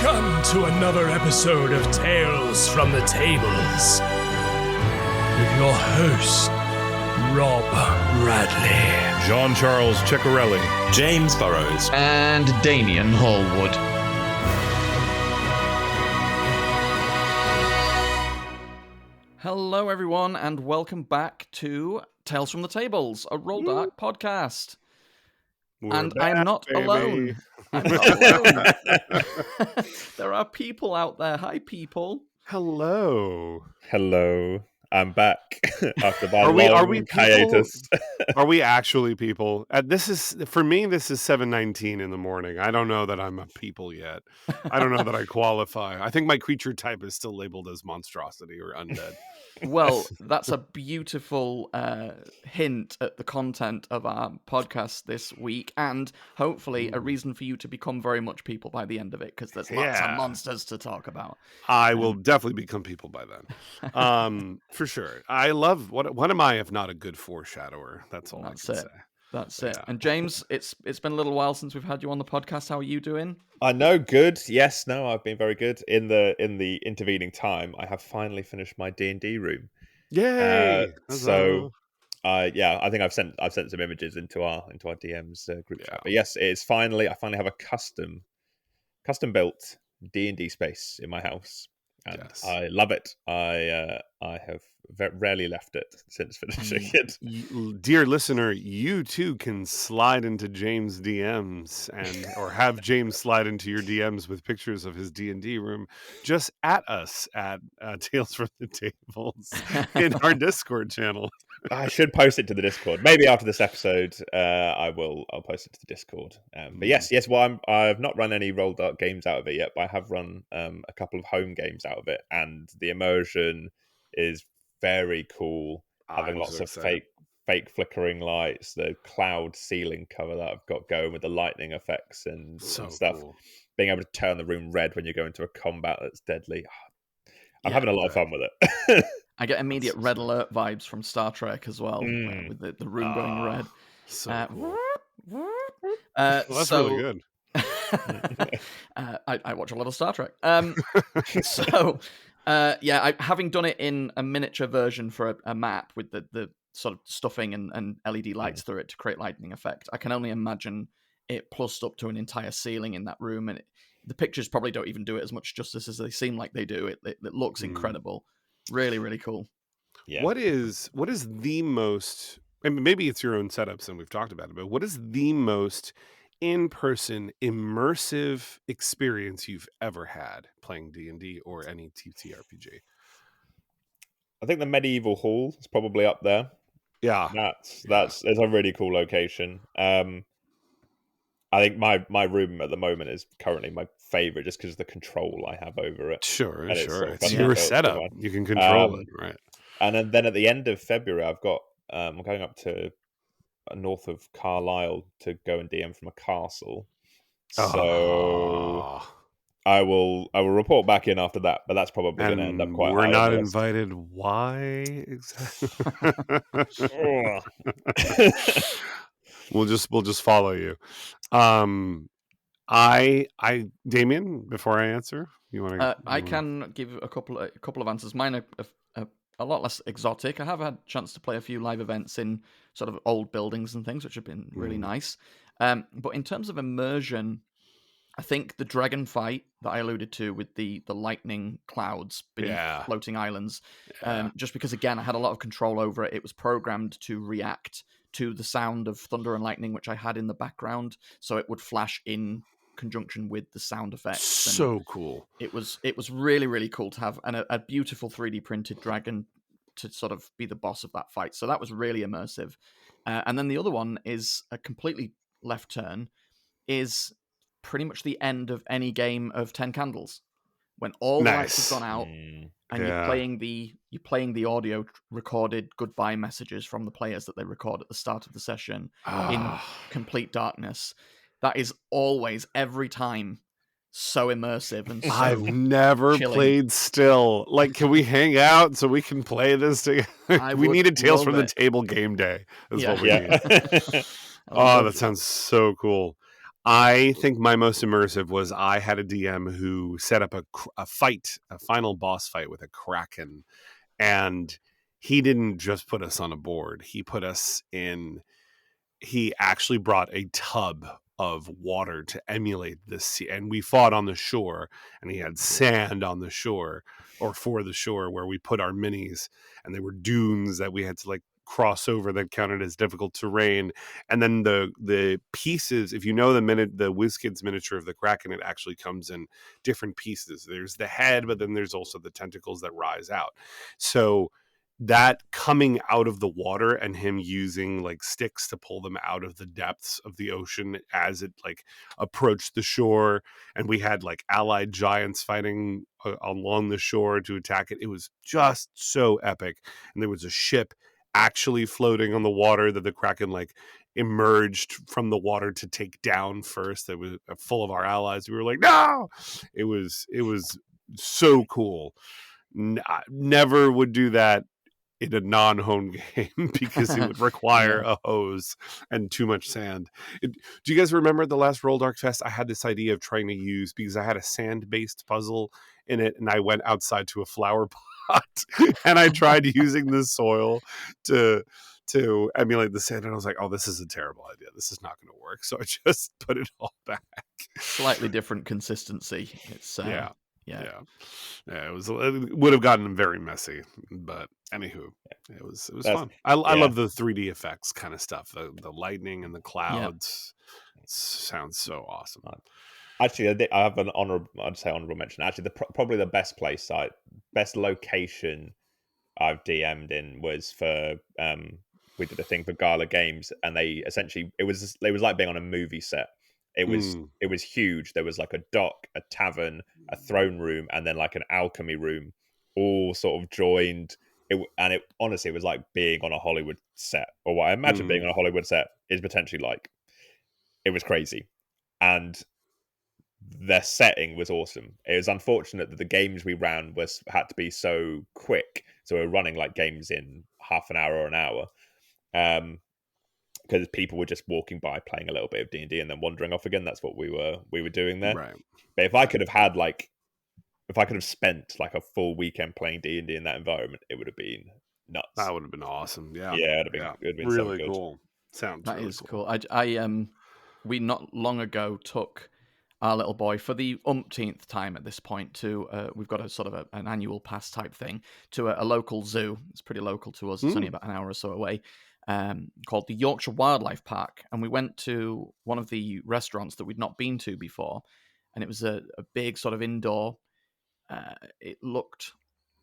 Welcome to another episode of Tales from the Tables with your host, Rob Bradley, John Charles Ciccarelli, James Burrows, and Damian Hallwood. Hello, everyone, and welcome back to Tales from the Tables, a Roll Dark podcast. I'm not alone. I'm not alone. There are people out there. Hi, people. Hello. Hello. I'm back after my Are we hiatus. Are we actually people? For me, this is 7:19 in the morning. I don't know that I'm a people yet. I don't know that I qualify. I think my creature type is still labeled as monstrosity or undead. Well, that's a beautiful hint at the content of our podcast this week, and hopefully a reason for you to become very much people by the end of it, because there's lots of monsters to talk about. I will definitely become people by then. For sure. I love what am I if not a good foreshadower? That's all I can say. That's it. And James, it's been a little while since we've had you on the podcast. How are you doing? I know, good. Yes, no, I've been very good. In the intervening time, I have finally finished my D&D room. Yay! I think I've sent some images into our DMs group chat. But yes, I finally have a custom built D&D space in my house. And yes. I love it. I have rarely left it since finishing it. Dear listener, you too can slide into James' DMs or have James slide into your DMs with pictures of his D&D room. Just at us at Tales from the Tables in our Discord channel. I should post it to the Discord. Maybe after this episode, I'll post it to the Discord. But yes. Well, I've not run any Roll Dark games out of it yet, but I have run a couple of home games out of it, and the immersion is very cool. Having lots of fake flickering lights, the cloud ceiling cover that I've got going with the lightning effects and stuff. Cool. Being able to turn the room red when you go into a combat that's deadly. I'm having a lot of fun with it. I get immediate Red Alert vibes from Star Trek as well, with the room going red. So cool. That's really good. I watch a lot of Star Trek. Having done it in a miniature version for a map with the sort of stuffing and LED lights through it to create lightning effect, I can only imagine it plussed up to an entire ceiling in that room, and the pictures probably don't even do it as much justice as they seem like they do. It looks incredible. Really, really cool. Yeah. What is the most, and maybe it's your own setups and we've talked about it, but what is the most in-person immersive experience you've ever had playing D&D or any TTRPG? I think the Medieval Hall is probably up there. Yeah. It's a really cool location. I think my room at the moment is currently my favorite just because of the control I have over it. Sure. It's your setup. You can control it, right? And then at the end of February, I've got I'm going up to north of Carlisle to go and DM from a castle. So I will report back in after that, but that's probably going to end up quite. We're not invited. Why exactly? We'll just follow you. Damian, before I answer, you want to? I can give a couple of answers. Mine are a lot less exotic. I have had a chance to play a few live events in sort of old buildings and things, which have been really nice. But in terms of immersion, I think the dragon fight that I alluded to with the lightning clouds beneath floating islands, just because, again, I had a lot of control over it. It was programmed to react to the sound of thunder and lightning, which I had in the background, so it would flash in conjunction with the sound effects. So cool. It was really, really cool to have a beautiful 3D printed dragon to sort of be the boss of that fight. So that was really immersive. And then the other one is a completely left turn, is pretty much the end of any game of 10 Candles. When all the lights have gone out and you're playing the audio recorded goodbye messages from the players that they record at the start of the session in complete darkness. That is always, every time, so immersive and so I've never chilling. Played still. Like, can we hang out so we can play this together? We needed Tales from the Table game day. Is what we need. Oh, that sounds so cool. I think my most immersive was I had a DM who set up a final boss fight with a kraken, and he didn't just put us on a board. He put us in. He actually brought a tub of water to emulate the sea, and we fought on the shore, and he had sand on the shore or for the shore where we put our minis, and they were dunes that we had to like cross over that counted as difficult terrain. And then the pieces, if you know the WizKids miniature of the Kraken, it actually comes in different pieces. There's the head, but then there's also the tentacles that rise out. So that coming out of the water and him using like sticks to pull them out of the depths of the ocean as it like approached the shore, and we had like allied giants fighting along the shore to attack it. It was just so epic. And there was a ship actually floating on the water that the Kraken like emerged from the water to take down first. That was full of our allies. We were like, no, it was so cool. Never would do that in a non-home game because it would require a hose and too much sand. Do you guys remember the last Roll Dark Fest? I had this idea of trying to use, because I had a sand-based puzzle in it, and I went outside to a flower pot and I tried using the soil to emulate the sand, and I was like, oh, this is a terrible idea. This is not going to work. So I just put it all back. Slightly different consistency. It's Yeah, it would have gotten very messy, but anywho, it was fun. I love the 3D effects kind of stuff. The lightning and the clouds sounds so awesome. Actually, I have an honorable mention. Actually, probably the best location I've DM'd in was for we did a thing for Gala Games, and they essentially it was like being on a movie set. It was huge. There was like a dock, a tavern, a throne room, and then like an alchemy room, all sort of joined. It honestly, it was like being on a Hollywood set, or what I imagine being on a Hollywood set is potentially like. It was crazy, and their setting was awesome. It was unfortunate that the games we ran had to be so quick, so we were running like games in half an hour or an hour. Because people were just walking by, playing a little bit of D&D, and then wandering off again. That's what we were doing there. Right. But if I could have spent like a full weekend playing D&D in that environment, it would have been nuts. That would have been awesome. Yeah. Yeah, it'd have been really so good. cool. Sounds that really is cool. We not long ago took our little boy for the umpteenth time at this point to we've got a sort of an annual pass type thing to a local zoo. It's pretty local to us. It's only about an hour or so away. Called the Yorkshire Wildlife Park, and we went to one of the restaurants that we'd not been to before, and it was a big sort of indoor. It looked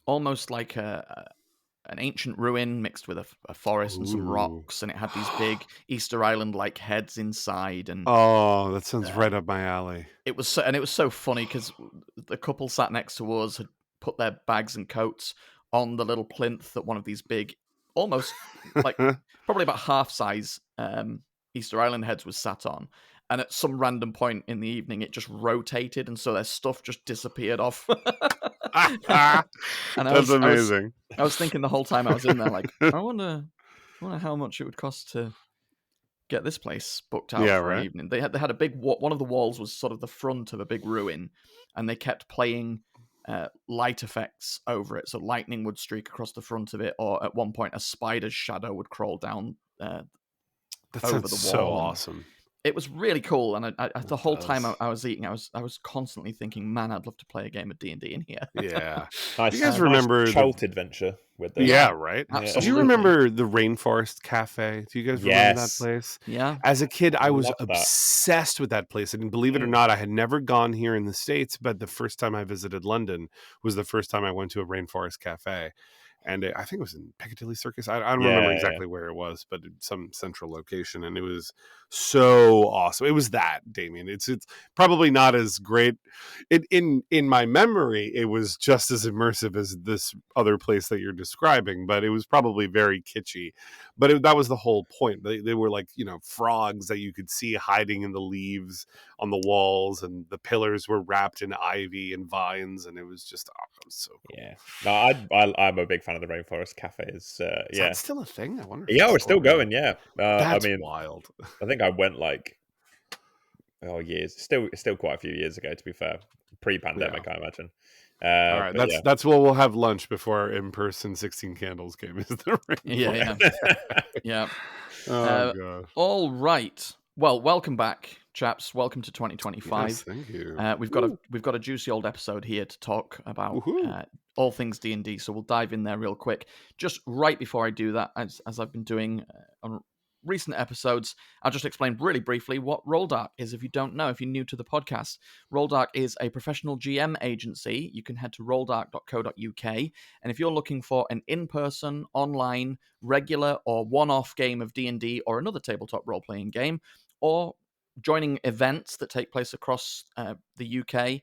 almost like an ancient ruin mixed with a forest and some rocks, and it had these big Easter Island like heads inside. And oh, that sounds right up my alley. It was so funny because the couple sat next to us had put their bags and coats on the little plinth that one of these big, almost like probably about half size Easter Island heads was sat on, and at some random point in the evening it just rotated, and so their stuff just disappeared off. And that's amazing. I was thinking the whole time I was in there, like, I wonder how much it would cost to get this place booked out for an evening. They had a big one of the walls was sort of the front of a big ruin, and they kept playing light effects over it, so lightning would streak across the front of it, or at one point a spider's shadow would crawl down over the wall. So awesome. It was really cool, and the whole time I was eating, I was constantly thinking, man, I'd love to play a game of D&D in here. Yeah. Nice. Do you guys remember the Trolt adventure with the right? Absolutely. Do you remember the Rainforest Cafe? Do you guys remember that place? Yeah. As a kid, I was obsessed with that place. And believe it or not, I had never gone here in the States, but the first time I visited London was the first time I went to a Rainforest Cafe. And I think it was in Piccadilly Circus. I don't remember exactly where it was, but some central location. And it was so awesome. It was that, Damien. It's probably not as great. In my memory, it was just as immersive as this other place that you're describing, but it was probably very kitschy. But that was the whole point. They were like, frogs that you could see hiding in the leaves on the walls, and the pillars were wrapped in ivy and vines, and it was just it was so cool. Yeah. No, I'm a big fan of the Rainforest Cafe. Is that still a thing? I wonder. Yeah, we're still going. Yeah. That's wild. I think I went like years. It's still quite a few years ago, to be fair. Pre-pandemic, I imagine. All right, But that's what we'll have lunch before our in-person 16 Candles game is the ring. Yeah. Yeah. Oh god. All right. Well, welcome back, chaps. Welcome to 2025. Yes, thank you. We've got a juicy old episode here to talk about Woohoo. all things D&D. So we'll dive in there real quick. Just right before I do that, as I've been doing on recent episodes, I'll just explain really briefly what Roldark is. If you don't know, if you're new to the podcast, Roldark is a professional GM agency. You can head to roldark.co.uk, and if you're looking for an in-person, online, regular, or one-off game of D&D or another tabletop role-playing game, or joining events that take place across the UK,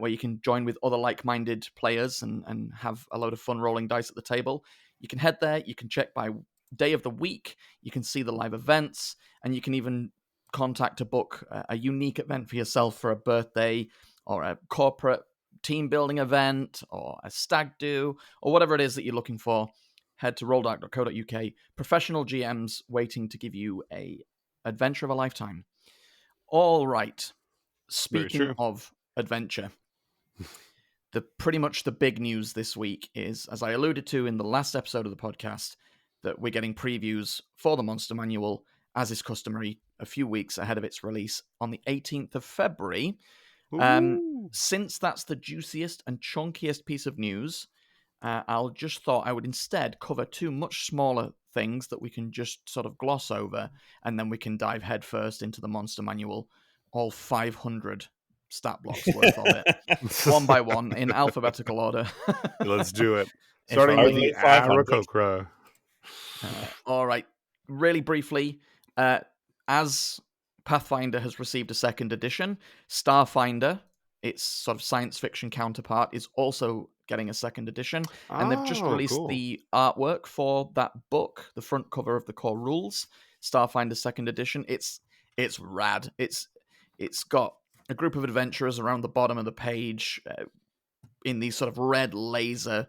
where you can join with other like-minded players and have a load of fun rolling dice at the table, you can head there. You can check by day of the week. You can see the live events, and you can even contact to book a unique event for yourself for a birthday or a corporate team building event or a stag do or whatever it is that you're looking for. Head to roldark.co.uk. Professional GMs waiting to give you a adventure of a lifetime. All right. Speaking of adventure, pretty much the big news this week is, as I alluded to in the last episode of the podcast, that we're getting previews for the Monster Manual, as is customary, a few weeks ahead of its release on the 18th of February. Since that's the juiciest and chunkiest piece of news, I'll just thought I would instead cover two much smaller things that we can just sort of gloss over, and then we can dive headfirst into the Monster Manual, all 500 stat blocks worth of it, one by one in alphabetical order. Let's do it. Starting with the Aarakocra. All right. Really briefly, as Pathfinder has received a second edition, Starfinder, its sort of science fiction counterpart, is also getting a second edition. And they've just released the artwork for that book, the front cover of the core rules, Starfinder second edition. It's rad. It's got a group of adventurers around the bottom of the page in these sort of red laser.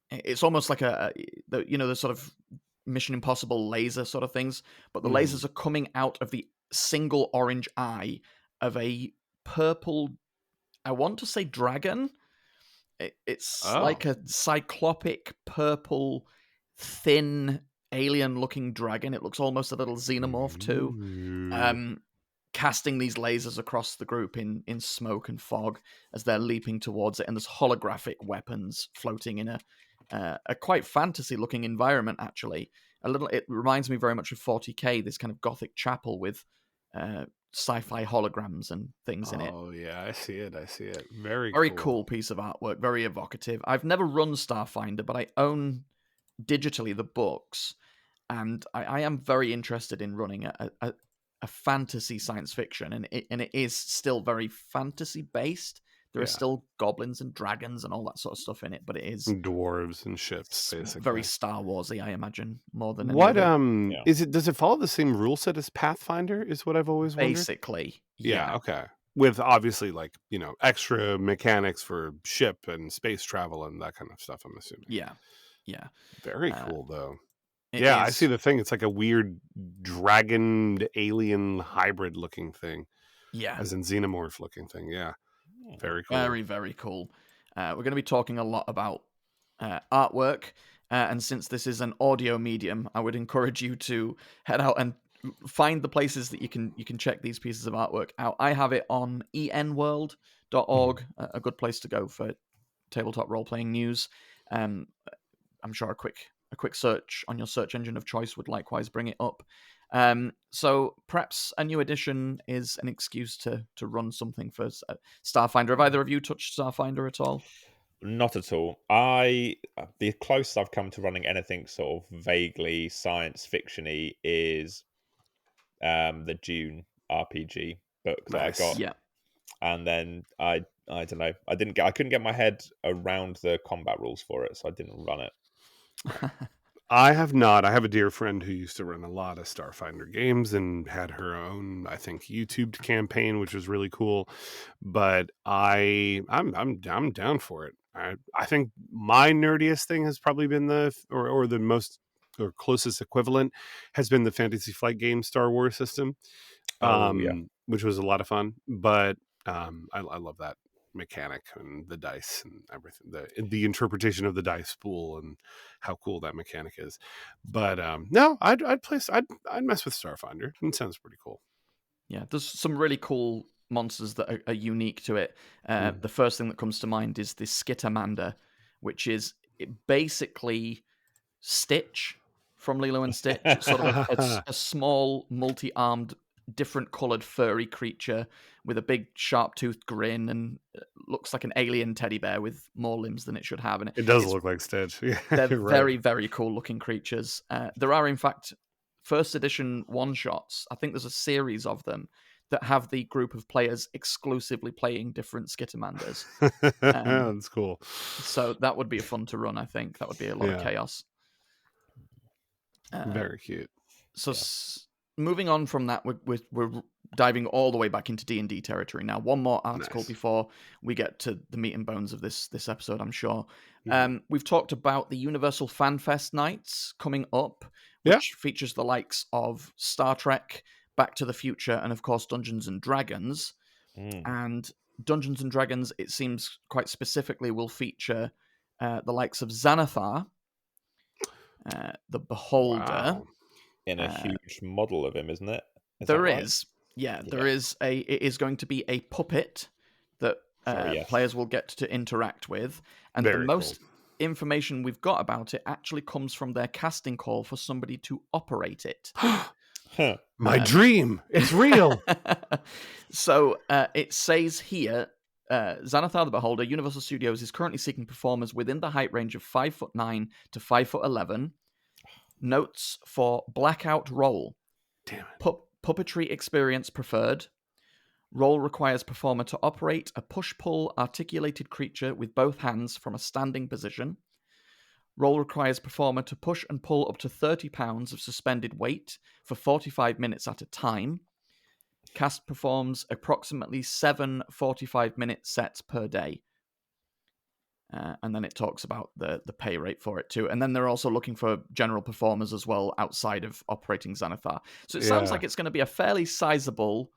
It's almost like the sort of Mission Impossible laser sort of things, but the lasers are coming out of the single orange eye of a purple, I want to say dragon. It's like a cyclopic purple, thin, alien-looking dragon. It looks almost a little xenomorph too. Casting these lasers across the group in smoke and fog as they're leaping towards it, and there's holographic weapons floating in a quite fantasy-looking environment. Actually, it reminds me very much of 40K, this kind of gothic chapel with sci-fi holograms and things in it. Oh yeah, I see it. Very cool piece of artwork, very evocative. I've never run Starfinder, but I own digitally the books, and I am very interested in running a fantasy science fiction, and it is still very fantasy based. There are still goblins and dragons and all that sort of stuff in it, but it is dwarves and ships, basically. Very Star Warsy, I imagine, more than what is it? Does it follow the same rule set as Pathfinder? Is what I've always wondered. Basically, yeah. Okay, with obviously extra mechanics for ship and space travel and that kind of stuff. I'm assuming. Yeah. Very cool though. Yeah, I see the thing. It's like a weird dragon alien hybrid looking thing. Yeah. As in xenomorph looking thing. Yeah. Very cool. Very, very cool. We're going to be talking a lot about artwork. And since this is an audio medium, I would encourage you to head out and find the places that you can check these pieces of artwork out. I have it on enworld.org, a good place to go for tabletop role-playing news. I'm sure a quick search on your search engine of choice would likewise bring it up. So perhaps a new edition is an excuse to run something for Starfinder. Have either of you touched Starfinder at all? Not at all. The closest I've come to running anything sort of vaguely science fiction-y is the Dune RPG book that I got. Yeah. And then I don't know. I couldn't get my head around the combat rules for it, so I didn't run it. I have not. I have a dear friend who used to run a lot of Starfinder games and had her own, I think, YouTube campaign, which was really cool. But I'm down for it. I think my nerdiest thing has probably been the most or closest equivalent has been the Fantasy Flight game Star Wars system. which was a lot of fun. But I love that mechanic and the dice and everything, the interpretation of the dice pool and how cool that mechanic is. But no, I'd mess with Starfinder. It sounds pretty cool. Yeah, there's some really cool monsters that are unique to it. The first thing that comes to mind is the Skittermander, which is basically Stitch from Lilo and Stitch. It's sort of a small, multi-armed, different coloured furry creature with a big sharp-toothed grin and looks like an alien teddy bear with more limbs than it should have. And it does look like Stitch. Yeah, they're right. very, very cool-looking creatures. There are, in fact, first edition one-shots. I think there's a series of them that have the group of players exclusively playing different Skittermanders. That's cool. So that would be fun to run, I think. That would be a lot of chaos. Very cute. So moving on from that, we're diving all the way back into D&D territory now. One more article before we get to the meat and bones of this episode, I'm sure. We've talked about the Universal FanFest nights coming up, which features the likes of Star Trek, Back to the Future, and of course Dungeons and Dragons. And Dungeons and Dragons, it seems quite specifically, will feature the likes of Xanathar, the Beholder. Wow. In a huge model of him, isn't it? There is it is going to be a puppet that players will get to interact with, and the most information we've got about it actually comes from their casting call for somebody to operate it. My dream, it's real. So it says here, Xanathar the Beholder, Universal Studios is currently seeking performers within the height range of 5'9" to 5'11". Notes for blackout roll. Damn it. Puppetry experience preferred. Roll requires performer to operate a push-pull articulated creature with both hands from a standing position. Roll requires performer to push and pull up to 30 pounds of suspended weight for 45 minutes at a time. Cast performs approximately 7 45-minute sets per day. And then it talks about the pay rate for it too. And then they're also looking for general performers as well outside of operating Xanathar. So it sounds like it's going to be a fairly sizable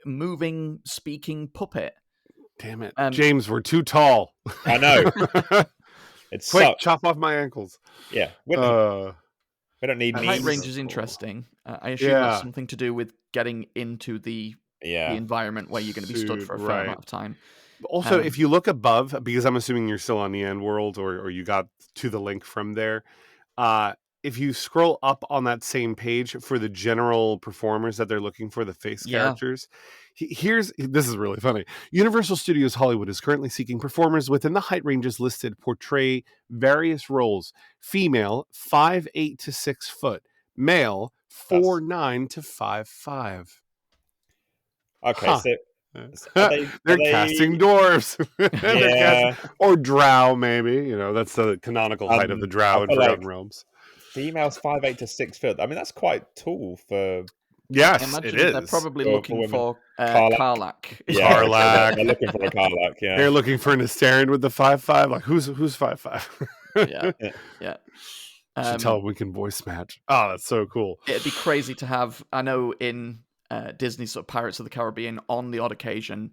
moving, speaking puppet. Damn it. James, we're too tall. I know. It's quick, chop off my ankles. Yeah. We don't need height range is interesting. I assume that's something to do with getting into the environment where you're going to be stood for a fair amount of time. Also, if you look above, because I'm assuming you're still on the End World or you got to the link from there, if you scroll up on that same page for the general performers that they're looking for, the face characters, this is really funny. Universal Studios Hollywood is currently seeking performers within the height ranges listed portray various roles. Female, 5'8" to 6 foot. Male, 4'9" to 5'5". Okay, so... They're casting dwarves. Or drow, maybe. That's the canonical height of the drow in Forgotten Realms. Females 5'8" to 6 foot. I mean, that's quite tall for... Yes, it is. They're probably looking for Karlach. Yeah, Karlach. They're looking for a Karlach, yeah. They're looking for an Astarion with the 5'5". Like, who's 5'5"? Yeah. Should tell them we can voice match. Oh, that's so cool. It'd be crazy to have... I know in... Disney sort of Pirates of the Caribbean, on the odd occasion,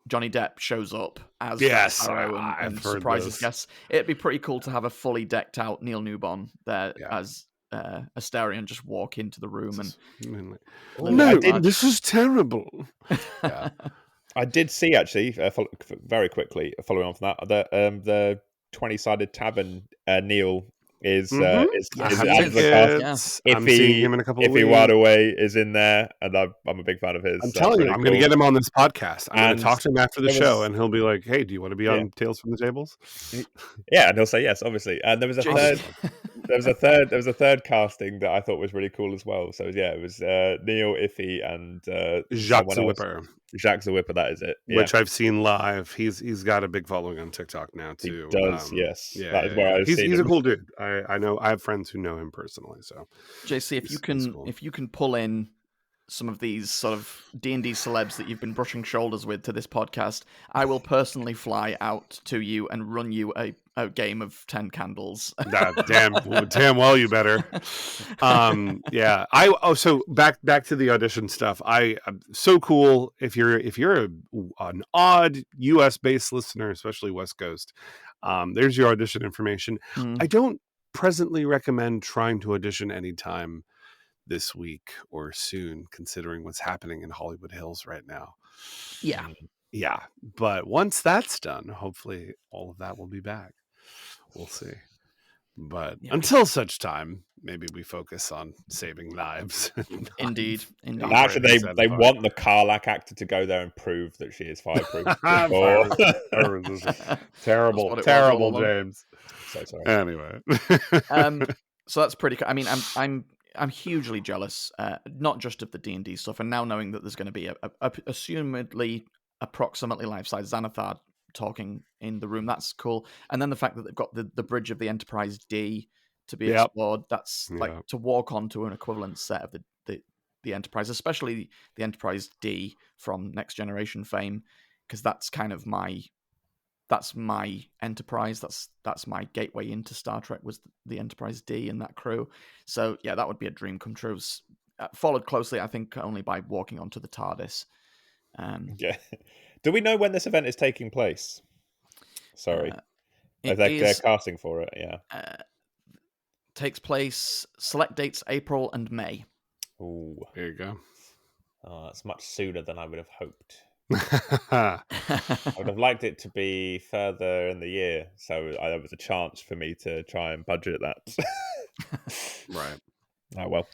Johnny Depp shows up as Sparrow and surprises guests. It'd be pretty cool to have a fully decked out Neil Newbon there as Astarion just walk into the room and this is terrible. I did see actually very quickly following on from that the 20-sided tavern Neil is advocate. I'm seeing him in a couple of weeks. Iffy Wadaway is in there, and I'm a big fan of his. I'm telling you, I'm going to get him on this podcast. I'm going to talk to him after the show, and he'll be like, "Hey, do you want to be on Tales from the Tables?" Yeah, and he'll say yes, obviously. And there was a third. There was a third casting that I thought was really cool as well. So it was Neil, Iffy, and Jacques the Whipper. Jacques the Whipper, that is it. Yeah. Which I've seen live. He's got a big following on TikTok now too. He does, yes. Yeah, that is where I've seen he's him. a cool dude. I know. I have friends who know him personally. So JC, if you can pull in some of these sort of D&D celebs that you've been brushing shoulders with to this podcast, I will personally fly out to you and run you a game of 10 candles. Damn well you better. Yeah. So back to the audition stuff. So cool if you're an odd US based listener, especially West Coast. There's your audition information. I don't presently recommend trying to audition anytime this week or soon, considering what's happening in Hollywood Hills right now. Yeah, but once that's done, hopefully all of that will be back. We'll see. But until such time, maybe we focus on saving lives. Indeed. Actually, they want the Karlach actor to go there and prove that she is fireproof. Terrible, James. So sorry. Anyway, so that's pretty cool. I mean, I'm hugely jealous, not just of the D&D stuff, and now knowing that there's going to be a assumedly approximately life-size Xanathar talking in the room, that's cool. And then the fact that they've got the bridge of the Enterprise D to be explored, that's like to walk onto an equivalent set of the Enterprise, especially the Enterprise D from Next Generation fame, because that's kind of my Enterprise. That's my gateway into Star Trek, was the Enterprise D and that crew. So yeah, that would be a dream come true. Followed closely, I think, only by walking onto the TARDIS. Yeah. Do we know when this event is taking place? Sorry, they're casting for it. Yeah, takes place. Select dates: April and May. Ooh, there you go. Oh, that's much sooner than I would have hoped. I would have liked it to be further in the year, so there was a chance for me to try and budget that. Right. Oh well.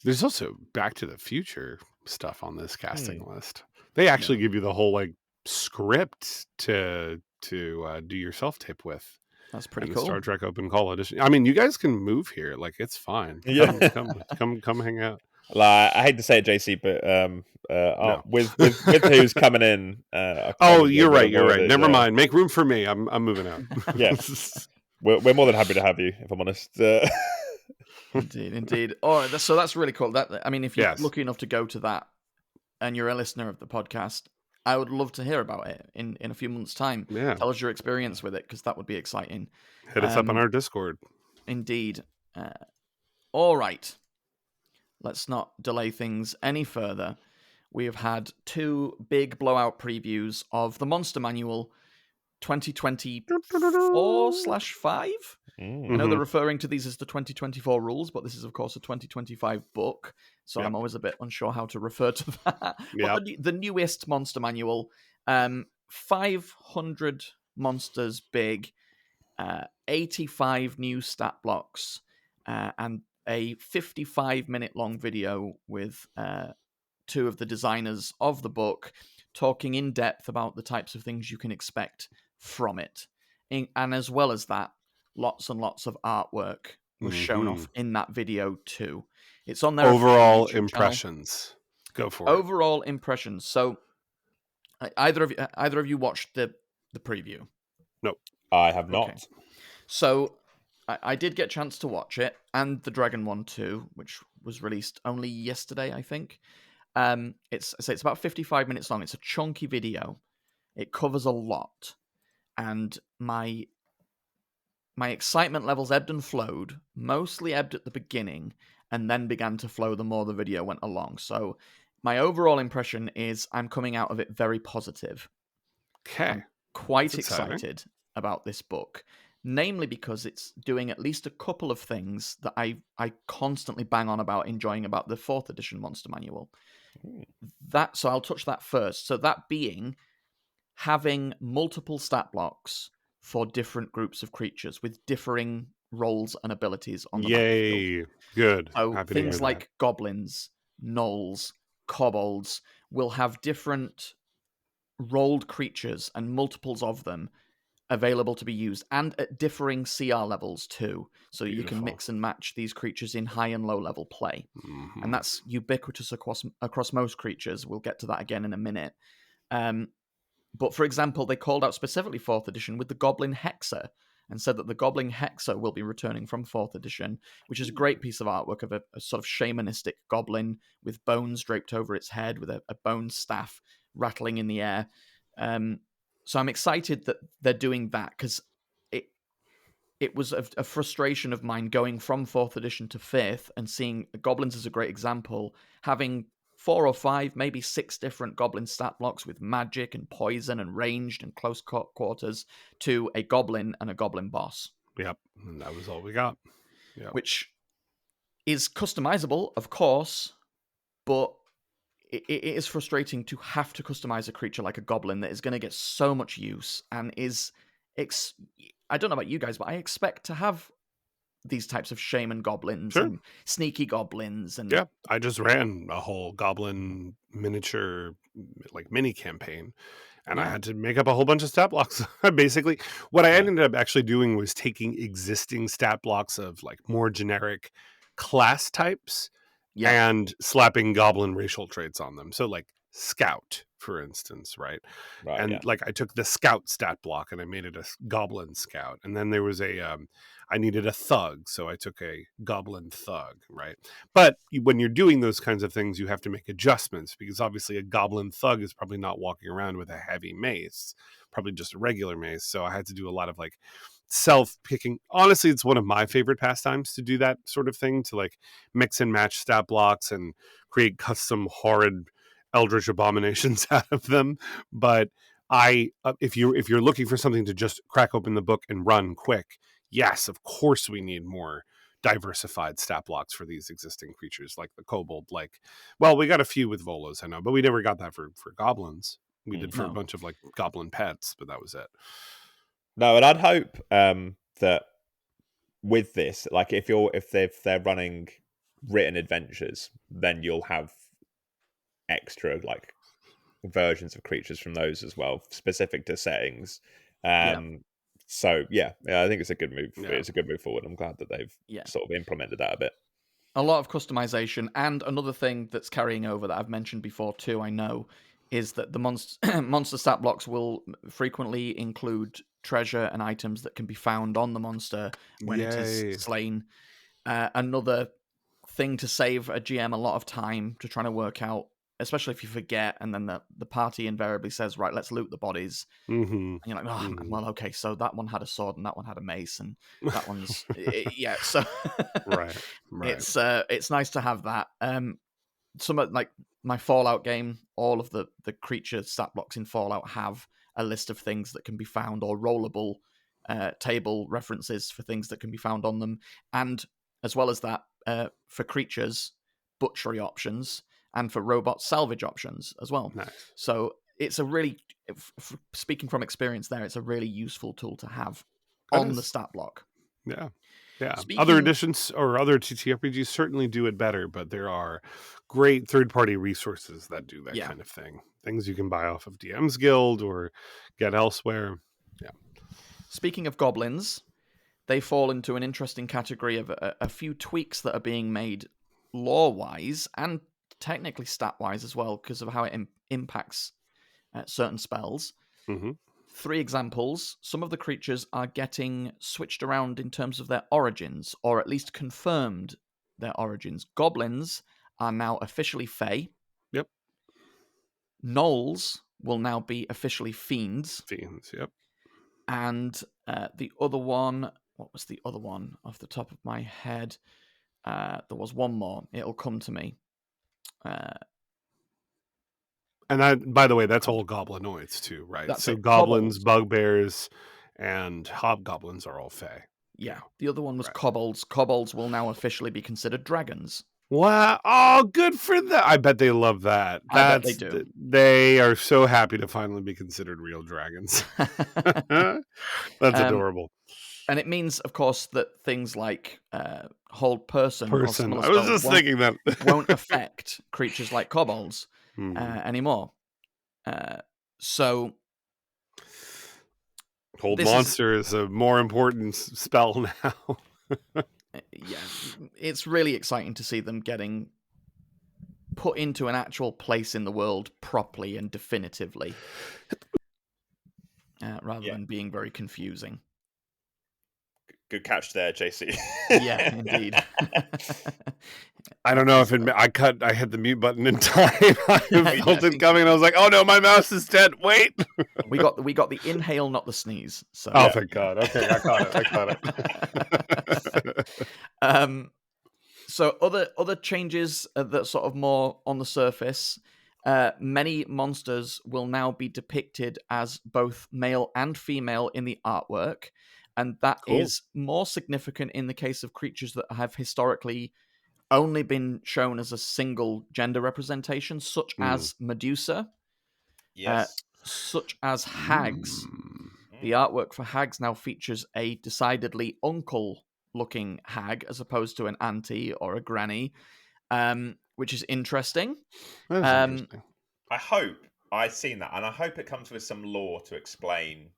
There's also Back to the Future stuff on this casting list. They actually give you the whole script to do your self tape with. That's pretty cool. cool. Star Trek Open Call edition. I mean, you guys can move here. It's fine. Come hang out. I hate to say it, JC, but no. with who's coming in. You're right. Never mind. Make room for me. I'm moving out. Yeah, we're more than happy to have you. If I'm honest. Indeed. Oh, so that's really cool. If you're lucky enough to go to that, and you're a listener of the podcast, I would love to hear about it in a few months' time. Yeah. Tell us your experience with it, because that would be exciting. Hit us up on our Discord. Indeed. All right. Let's not delay things any further. We have had 2 big blowout previews of the Monster Manual 2024/5. I know they're referring to these as the 2024 rules, but this is, of course, a 2025 book, so I'm always a bit unsure how to refer to that. But the newest Monster Manual, 500 monsters big, 85 new stat blocks, and a 55-minute long video with 2 of the designers of the book talking in depth about the types of things you can expect from it. And as well as that, lots and lots of artwork was shown off in that video too. It's on their overall impressions. Go for it. Overall impressions. So, either of you watched the preview? Nope, I have not. Okay. So, I did get a chance to watch it, and the Dragon one too, which was released only yesterday, I think. It's about 55 minutes long. It's a chunky video. It covers a lot, and my excitement levels ebbed and flowed. Mostly ebbed at the beginning, and then began to flow the more the video went along. So my overall impression is I'm coming out of it very positive. Okay. I'm quite excited about this book, namely because it's doing at least a couple of things that I constantly bang on about enjoying about the 4th edition Monster Manual. So I'll touch that first. So that being having multiple stat blocks for different groups of creatures with differing roles and abilities on the battlefield. Good. So Happy things like goblins, gnolls, kobolds will have different rolled creatures and multiples of them available to be used, and at differing CR levels too. So you can mix and match these creatures in high and low level play. And that's ubiquitous across most creatures. We'll get to that again in a minute. But for example, they called out specifically 4th edition with the Goblin Hexer and said that the Goblin Hexer will be returning from 4th edition, which is a great piece of artwork of a sort of shamanistic goblin with bones draped over its head, with a bone staff rattling in the air. So I'm excited that they're doing that, because it was a frustration of mine going from 4th edition to 5th and seeing goblins as a great example, having 4 or 5, maybe 6 different goblin stat blocks with magic and poison and ranged and close quarters, to a goblin and a goblin boss. Yep, and that was all we got. Yep. Which is customizable, of course, but it is frustrating to have to customize a creature like a goblin that is going to get so much use and is... I don't know about you guys, but I expect to have these types of shaman goblins and sneaky goblins. And yeah, I just ran a whole goblin miniature, like, mini campaign, and I had to make up a whole bunch of stat blocks. Basically, what I ended up actually doing was taking existing stat blocks of, like, more generic class types and slapping goblin racial traits on them. So, like, Scout, for instance, right? And like, I took the Scout stat block and I made it a Goblin Scout. And then there was I needed a Thug, so I took a Goblin Thug, right? But when you're doing those kinds of things, you have to make adjustments, because obviously a Goblin Thug is probably not walking around with a heavy mace, probably just a regular mace. So I had to do a lot of, like, self-picking. Honestly, it's one of my favorite pastimes to do that sort of thing, to, like, mix and match stat blocks and create custom horrid eldritch abominations out of them. But if you're looking for something to just crack open the book and run quick, yes, of course we need more diversified stat blocks for these existing creatures, like the kobold. Like, well, we got a few with Volos, I know, but we never got that for goblins. We did for a bunch of, like, goblin pets, but that was it. No, and I'd hope that with this, like, if they're running written adventures, then you'll have extra, like, versions of creatures from those as well, specific to settings. So yeah, I think it's a good move. It's a good move forward. I'm glad that they've sort of implemented that a bit. A lot of customization. And another thing that's carrying over that I've mentioned before too, I know, is that the monster stat blocks will frequently include treasure and items that can be found on the monster when it is slain. Another thing to save a GM a lot of time to try to work out, especially if you forget, and then the party invariably says, right, let's loot the bodies. And you're like, well, okay, so that one had a sword and that one had a mace and that one's... so... right. It's nice to have that. Some of, like, my Fallout game, all of the creature stat blocks in Fallout have a list of things that can be found, or rollable table references for things that can be found on them. And as well as that, for creatures, butchery options, and for robot salvage options as well. Nice. So it's a really, speaking from experience there, it's a really useful tool to have on the stat block. Yeah. Other editions or other TTRPGs certainly do it better, but there are great third-party resources that do that kind of thing. Things you can buy off of DM's Guild or get elsewhere. Yeah. Speaking of goblins, they fall into an interesting category of a few tweaks that are being made lore-wise and technically stat-wise as well, because of how it impacts certain spells. 3 examples. Some of the creatures are getting switched around in terms of their origins, or at least confirmed their origins. Goblins are now officially Fae. Yep. Gnolls will now be officially Fiends. Yep. And the other one... What was the other one off the top of my head? There was one more. It'll come to me. And by the way, that's all goblinoids too, right? So goblins, bugbears, and hobgoblins are all Fae. Yeah. The other one was kobolds. Kobolds will now officially be considered dragons. Wow. Oh, good for them. I bet they love that. I bet they do. They are so happy to finally be considered real dragons. That's adorable. And it means, of course, that things like hold person. I was just thinking that won't affect creatures like kobolds anymore. So hold monster is a more important spell now. Yeah, it's really exciting to see them getting put into an actual place in the world properly and definitively, rather than being very confusing. Good catch there, JC. Yeah, indeed. I don't know if I hit the mute button in time. I Yeah, felt I it think coming, and I was like, "Oh no, my mouse is dead." Wait. we got the inhale, not the sneeze. So Oh, thank God. Okay, I caught it. So other changes that sort of more on the surface. Many monsters will now be depicted as both male and female in the artwork, and that is Cool. more significant in the case of creatures that have historically only been shown as a single gender representation, such as Medusa, Yes. such as hags. Mm. The artwork for hags now features a decidedly uncle-looking hag as opposed to an auntie or a granny, which is interesting. That is interesting. I hope I've seen that, and I hope it comes with some lore to explain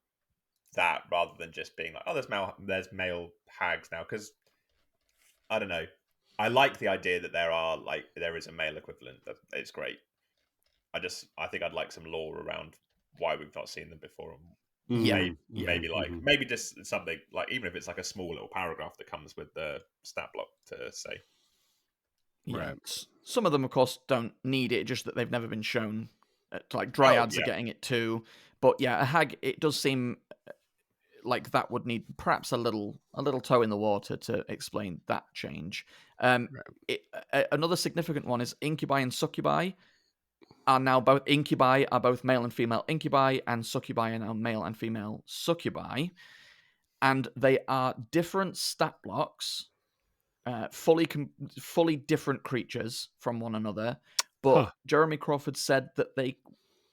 that, rather than just being like, "Oh, there's male hags now." Because I don't know, I like the idea that there is a male equivalent. It's great. I think I'd like some lore around why we've not seen them before. Yeah. Maybe just something like, even if it's like a small little paragraph that comes with the stat block to say. Yeah. Right. Some of them, of course, don't need it, just that they've never been shown. Like dryads are getting it too. But yeah, a hag, it does seem like that would need perhaps a little toe in the water to explain that change. Another significant one is incubi and succubi are now both male and female incubi, and succubi are now male and female succubi, and they are different stat blocks. Fully different creatures from one another, but Jeremy Crawford said that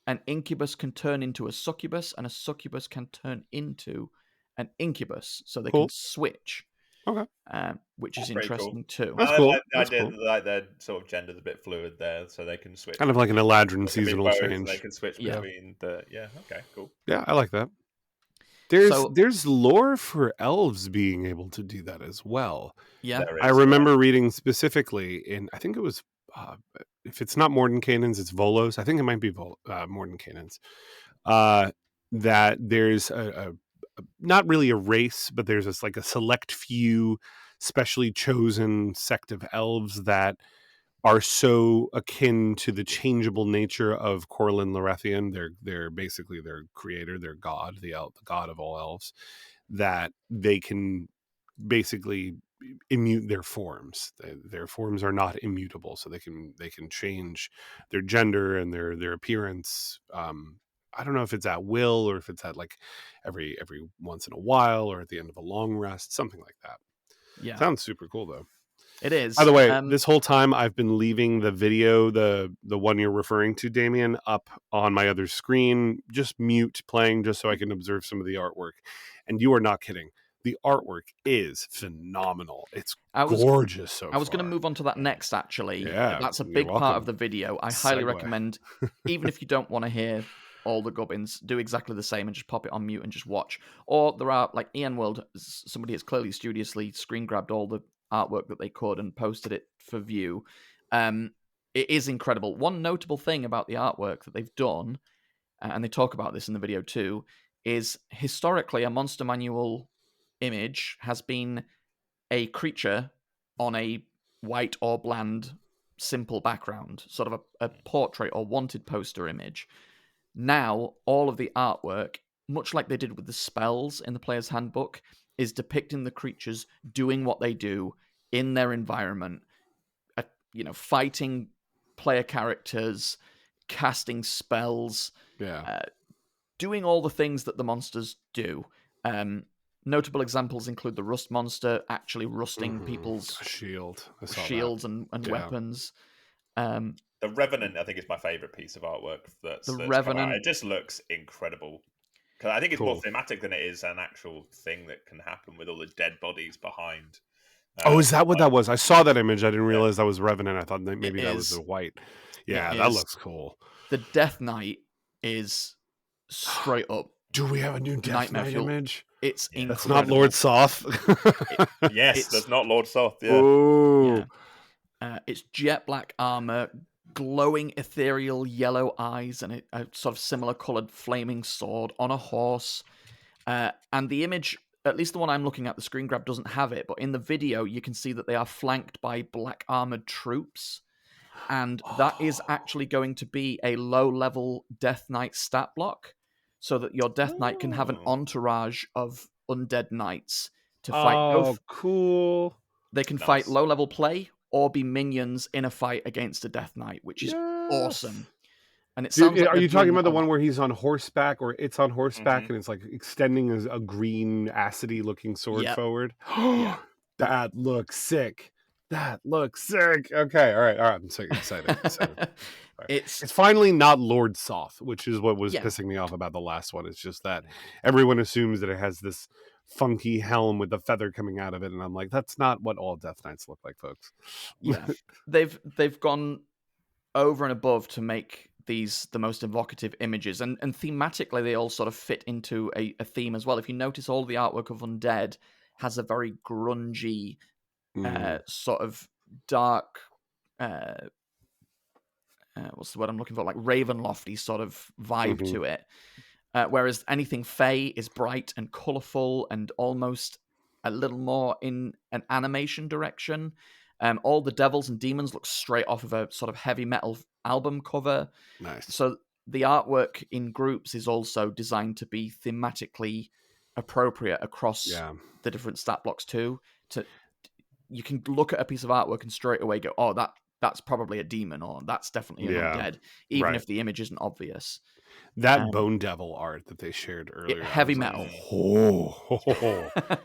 an incubus can turn into a succubus, and a succubus can turn into an incubus, so they can switch. Okay, which is That's interesting too. That's cool. Like the That's idea cool. that their sort of gender's a bit fluid there, so they can switch. Kind of like an Eladrin They can be seasonal both, change. They can switch between the. Yeah. Okay. Cool. Yeah, I like that. There's lore for elves being able to do that as well. Yeah, I remember reading specifically in, I think it was, if it's not Mordenkainen's, it's Volos. I think it might be Mordenkainen's. That there's a not really a race, but there's this like a select few specially chosen sect of elves that are so akin to the changeable nature of Corlin Larethian. They're basically their creator, their god, the god of all elves, that they can basically immute their forms. Their forms are not immutable, so they can change their gender and their appearance. I don't know if it's at will or if it's at like every once in a while or at the end of a long rest, something like that. Yeah, sounds super cool though. It is. By the way, this whole time I've been leaving the video, the one you're referring to, Damien, up on my other screen, just mute playing, just so I can observe some of the artwork. And you are not kidding. The artwork is phenomenal. It's gorgeous. I was going to move on to that next, actually. Yeah, that's a big part of the video. I highly recommend, even if you don't want to hear all the gubbins, do exactly the same and just pop it on mute and just watch. Or there are, like Ian World, somebody has clearly studiously screen grabbed all the artwork that they could and posted it for view. It is incredible. One notable thing about the artwork that they've done, and they talk about this in the video too, is historically a Monster Manual image has been a creature on a white or bland simple background, sort of a portrait or wanted poster image. Now all of the artwork, much like they did with the spells in the player's handbook, is depicting the creatures doing what they do in their environment, fighting player characters, casting spells, doing all the things that the monsters do. Notable examples include the Rust monster actually rusting people's shields and weapons. The Revenant, I think, is my favourite piece of artwork. That's Revenant. It just looks incredible. Because I think it's more thematic than it is an actual thing that can happen with all the dead bodies behind. Is that what that was? I saw that image. I didn't realize that was Revenant. I thought maybe that was the white. Yeah, that looks cool. The Death Knight is straight up. Do we have a new Death Knight image? It's incredible. That's not Lord Soth. Yes, that's not Lord Soth. Yeah. Ooh. Yeah. It's jet black armor, glowing ethereal yellow eyes, and a sort of similar colored flaming sword on a horse. And the image at least the one I'm looking at, the screen grab doesn't have it, but in the video you can see that they are flanked by black armored troops, and that is actually going to be a low-level Death Knight stat block, so that your Death Knight can have an entourage of undead knights to fight both. Cool. They can fight low-level play or be minions in a fight against a Death Knight, which is awesome. And it sounds like are you talking about the one where he's on horseback, or it's on horseback and it's like extending a green acidy looking sword forward? That looks sick. That looks sick. Okay, all right. I'm so excited. It's finally not Lord Soth, which is what was pissing me off about the last one. It's just that everyone assumes that it has this funky helm with the feather coming out of it, and I'm like, that's not what all Death Knights look like, folks. Yeah, they've gone over and above to make these the most evocative images, and thematically they all sort of fit into a theme as well. If you notice, all the artwork of Undead has a very grungy sort of dark what's the word I'm looking for, like Ravenlofty sort of vibe to it, whereas anything Fey is bright and colourful and almost a little more in an animation direction. All the devils and demons look straight off of a sort of heavy metal album cover. Nice. So the artwork in groups is also designed to be thematically appropriate across the different stat blocks too. You can look at a piece of artwork and straight away go, oh, that's probably a demon, or that's definitely an undead, even if the image isn't obvious. That Bone Devil art that they shared earlier. Heavy metal.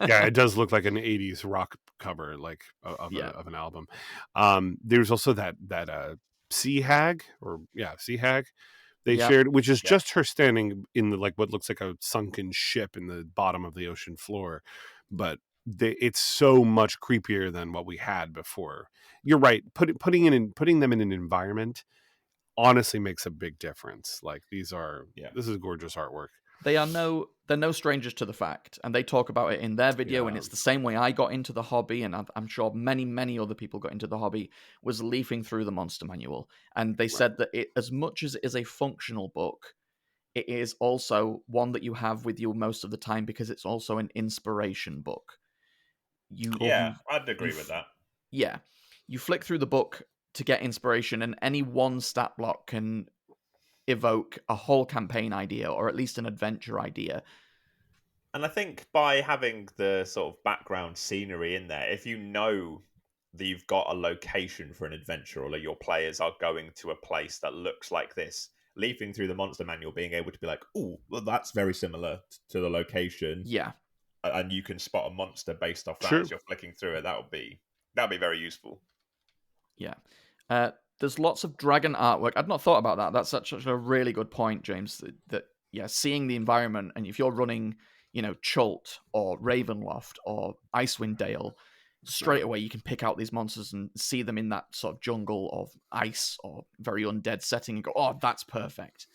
Yeah, it does look like an 80s rock cover, like of an album. There's also that Sea Hag, they shared, which is just her standing in the like what looks like a sunken ship in the bottom of the ocean floor, but it's so much creepier than what we had before. You're right. Putting them in an environment honestly makes a big difference. Like this is gorgeous artwork. They're no strangers to the fact, and they talk about it in their video, and it's the same way I got into the hobby, and I'm sure many other people got into the hobby, was leafing through the Monster Manual. And they said that it, as much as it is a functional book, it is also one that you have with you most of the time because it's also an inspiration book. I'd agree with that. Yeah. You flick through the book to get inspiration, and any one stat block can evoke a whole campaign idea, or at least an adventure idea. And I think by having the sort of background scenery in there, if you know that you've got a location for an adventure, or your players are going to a place that looks like this, leafing through the Monster Manual, being able to be like, oh, well, that's very similar to the location. Yeah. And you can spot a monster based off that as you're flicking through it. That'd be very useful. Yeah. There's lots of dragon artwork. I'd not thought about that. That's such a really good point, James. That seeing the environment, and if you're running, Chult or Ravenloft or Icewind Dale, straight away you can pick out these monsters and see them in that sort of jungle of ice or very undead setting and go, oh, that's perfect.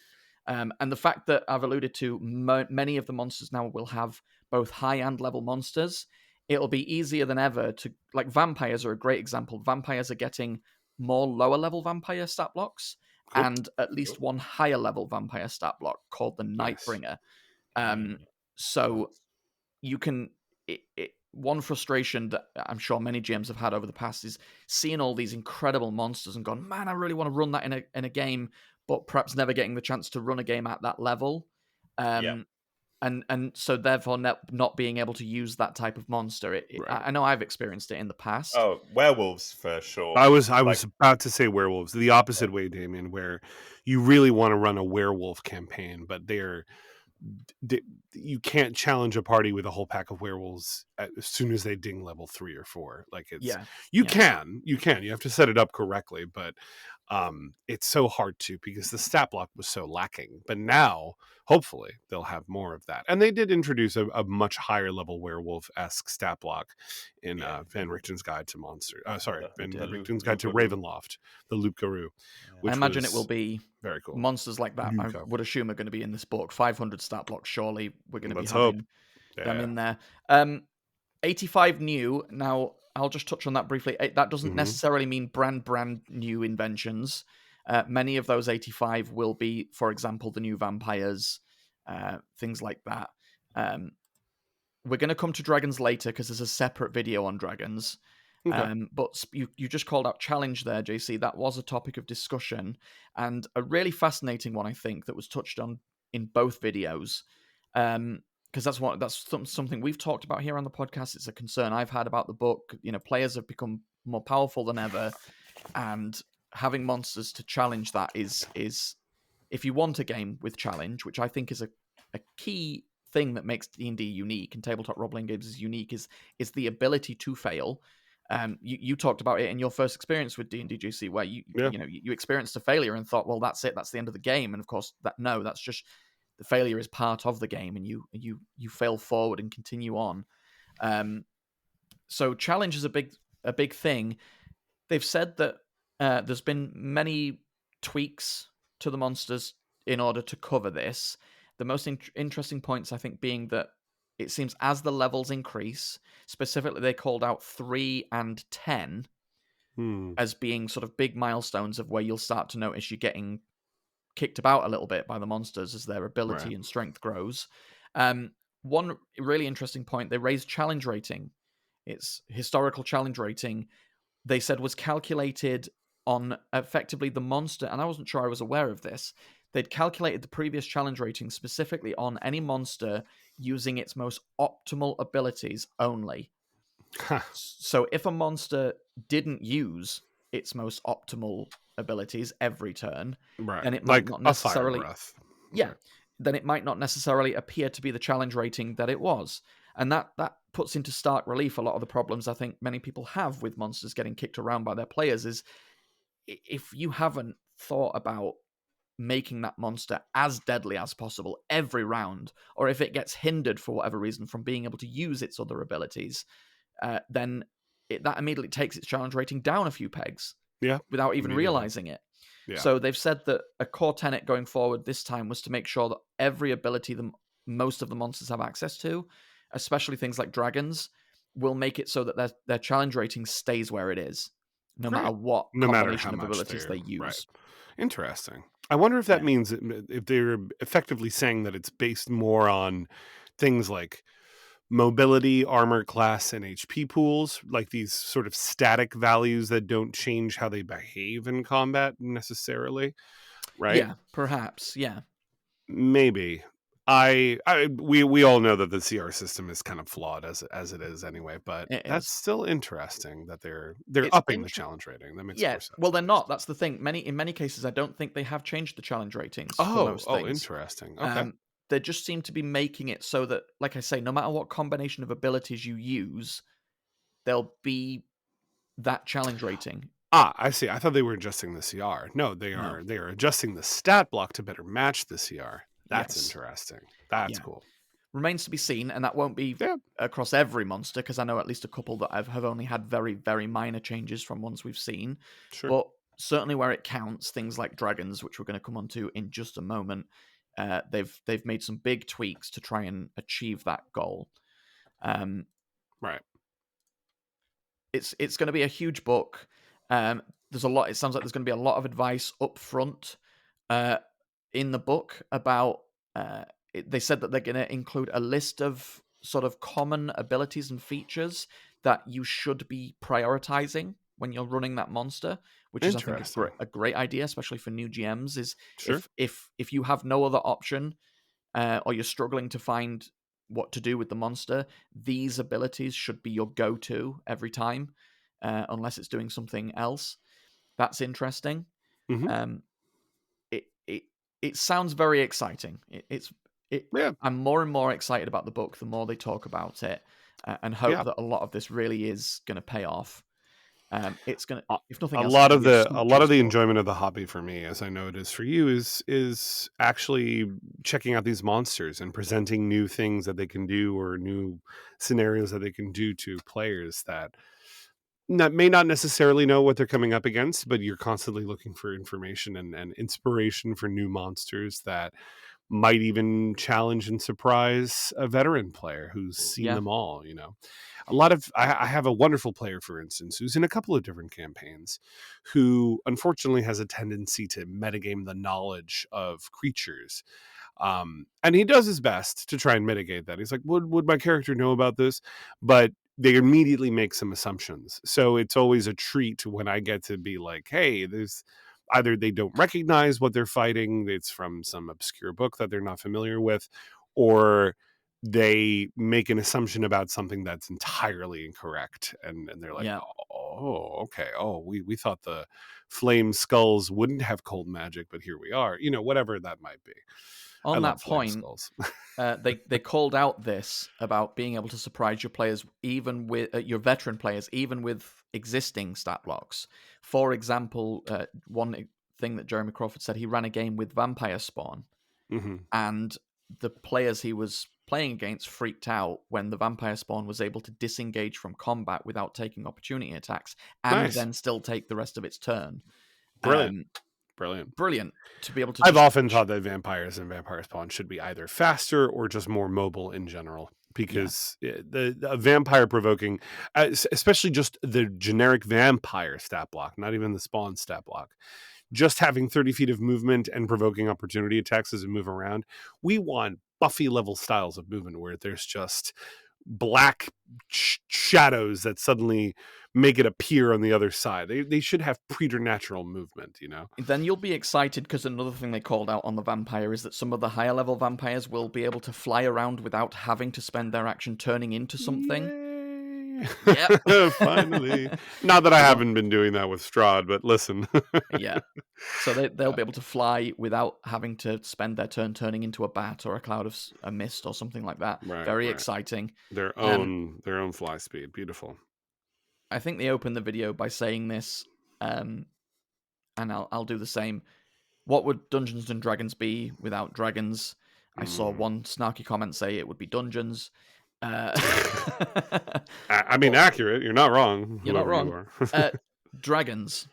And the fact that I've alluded to, many of the monsters now will have both high and level monsters. It'll be easier than ever to, like, vampires are a great example. Vampires are getting more lower level vampire stat blocks and at least one higher level vampire stat block called the Nightbringer. So you can, one frustration that I'm sure many GMs have had over the past is seeing all these incredible monsters and going, man, I really want to run that in a game, but perhaps never getting the chance to run a game at that level. And so therefore not being able to use that type of monster. I know I've experienced it in the past. Oh, werewolves for sure. I was about to say werewolves, the opposite way, Damien, where you really want to run a werewolf campaign, but you can't challenge a party with a whole pack of werewolves as soon as they ding level 3 or 4. Like you can, you have to set it up correctly, but it's so hard to, because the stat block was so lacking. But now hopefully they'll have more of that, and they did introduce a much higher level werewolf-esque stat block in Van Richten's Guide to Monster Van Richten's Guide to Ravenloft, the Loup-Garou. I imagine it will be very cool. Monsters like that I would assume are going to be in this book. 500 stat blocks, surely we're going to be having them in there. 85 new. Now I'll just touch on that briefly. That doesn't necessarily mean brand new inventions. Many of those 85 will be, for example, the new vampires, things like that. we're going to come to dragons later because there's a separate video on dragons. Okay. But you just called out challenge there, JC. That was a topic of discussion, and a really fascinating one, I think, that was touched on in both videos. Because that's something we've talked about here on the podcast. It's a concern I've had about the book. Players have become more powerful than ever, and having monsters to challenge that is if you want a game with challenge, which I think is a key thing that makes D&D unique and tabletop role-playing games is unique, is the ability to fail. You talked about it in your first experience with D&D GC, where you experienced a failure and thought, well, that's it, that's the end of the game. And of course, that's just the failure is part of the game, and you fail forward and continue on. So challenge is a big thing. They've said that there's been many tweaks to the monsters in order to cover this. The most interesting points, I think, being that it seems as the levels increase, specifically they called out 3 and 10 as being sort of big milestones of where you'll start to notice you're getting kicked about a little bit by the monsters as their ability and strength grows. One really interesting point, they raised challenge rating. It's historical challenge rating. They said was calculated on effectively the monster, and I wasn't sure I was aware of this. They'd calculated the previous challenge rating specifically on any monster using its most optimal abilities only. So if a monster didn't use its most optimal abilities every turn, then it might not necessarily... then it might not necessarily appear to be the challenge rating that it was. And that puts into stark relief a lot of the problems I think many people have with monsters getting kicked around by their players is if you haven't thought about making that monster as deadly as possible every round, or if it gets hindered for whatever reason from being able to use its other abilities, then that immediately takes its challenge rating down a few pegs without even realizing it. Yeah. So they've said that a core tenet going forward this time was to make sure that every ability most of the monsters have access to, especially things like dragons, will make it so that their challenge rating stays where it is, no matter what combination of abilities they use. Right. Interesting. I wonder if that means if they're effectively saying that it's based more on things like mobility, armor class, and HP pools, like these sort of static values that don't change how they behave in combat necessarily, right? Yeah, perhaps. Yeah, maybe. We all know that the CR system is kind of flawed as it is anyway, but that's still interesting that they're upping the challenge rating. That makes more sense. Well, they're not. That's the thing. In many cases, I don't think they have changed the challenge ratings. For most things. Interesting. Okay. They just seem to be making it so that, like I say, no matter what combination of abilities you use, there'll be that challenge rating. I see. I thought they were adjusting the CR. No, they are. They are adjusting the stat block to better match the CR. That's interesting. That's cool. Remains to be seen, and that won't be across every monster, because I know at least a couple that have only had very, very minor changes from ones we've seen. Sure. But certainly where it counts, things like dragons, which we're going to come on to in just a moment, they've made some big tweaks to try and achieve that goal. Right. It's going to be a huge book. There's a lot. It sounds like there's going to be a lot of advice up front in the book about. They said that they're going to include a list of sort of common abilities and features that you should be prioritizing when you're running that monster, which is, I think, a great idea, especially for new GMs. Is if you have no other option, or you're struggling to find what to do with the monster, these abilities should be your go-to every time, unless it's doing something else. That's interesting. Mm-hmm. It sounds very exciting. I'm more and more excited about the book the more they talk about it, and hope that a lot of this really is going to pay off. It's going to, if nothing else, a lot of the enjoyment of the hobby for me, as I know it is for you, is actually checking out these monsters and presenting new things that they can do, or new scenarios that they can do to players that may not necessarily know what they're coming up against, but you're constantly looking for information and inspiration for new monsters that might even challenge and surprise a veteran player who's seen them all. I have a wonderful player, for instance, who's in a couple of different campaigns, who unfortunately has a tendency to metagame the knowledge of creatures. And he does his best to try and mitigate that. He's like, would my character know about this? But they immediately make some assumptions. So it's always a treat when I get to be like, hey, there's either they don't recognize what they're fighting, it's from some obscure book that they're not familiar with, or they make an assumption about something that's entirely incorrect. And they're like, Yeah. oh, okay. Oh, we thought the flame skulls wouldn't have cold magic, but here we are. Whatever that might be. I On love that flame point, skulls. they called out this about being able to surprise your players, even with your veteran players, even with existing stat blocks. For example, one thing that Jeremy Crawford said, he ran a game with Vampire Spawn, Mm-hmm. and the players he was playing against freaked out when the Vampire Spawn was able to disengage from combat without taking opportunity attacks, and Nice. then still take the rest of its turn. Brilliant. Brilliant. Brilliant to be able to. I've often thought that vampires and Vampire Spawn should be either faster or just more mobile in general, because the vampire provoking, especially just the generic vampire stat block, not even the Spawn stat block, just having 30 feet of movement and provoking opportunity attacks as it move around. We want Buffy level styles of movement where there's just black shadows that suddenly make it appear on the other side. They should have preternatural movement, Then you'll be excited because another thing they called out on the vampire is that some of the higher level vampires will be able to fly around without having to spend their action turning into something. Yep. Finally. Not that I haven't been doing that with Strahd, but listen. Yeah. So they'll be able to fly without having to spend their turn turning into a bat or a cloud of a mist or something like that. Right, Very right. exciting. Their own fly speed. Beautiful. I think they opened the video by saying this, and I'll do the same. What would Dungeons and Dragons be without dragons? I saw one snarky comment say it would be dungeons. I mean, accurate. You're not wrong. You're not whoever wrong. you are. Dragons.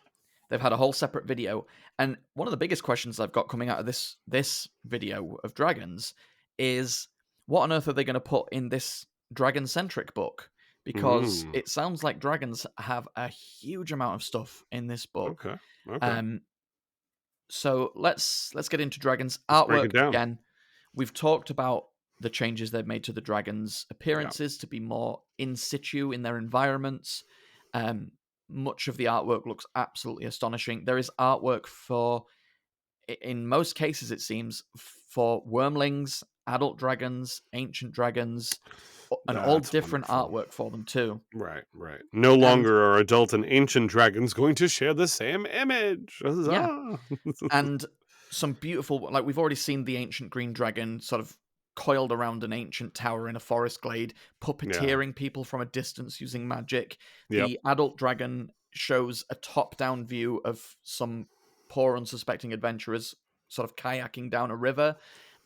They've had a whole separate video, and one of the biggest questions I've got coming out of this video of dragons is, what on earth are they going to put in this dragon-centric book? Because it sounds like dragons have a huge amount of stuff in this book. Okay. So let's get into dragons Let's break artwork it down. again. We've talked about the changes they've made to the dragons' appearances to be more in situ in their environments. Much of the artwork looks absolutely astonishing. There is artwork for, in most cases it seems, for wormlings, adult dragons, ancient dragons, and all different artwork for them too. Right. No longer are adult and ancient dragons going to share the same image. Yeah. And some beautiful, like we've already seen the ancient green dragon sort of coiled around an ancient tower in a forest glade, puppeteering people from a distance using magic. Yep. The adult dragon shows a top-down view of some poor, unsuspecting adventurers sort of kayaking down a river,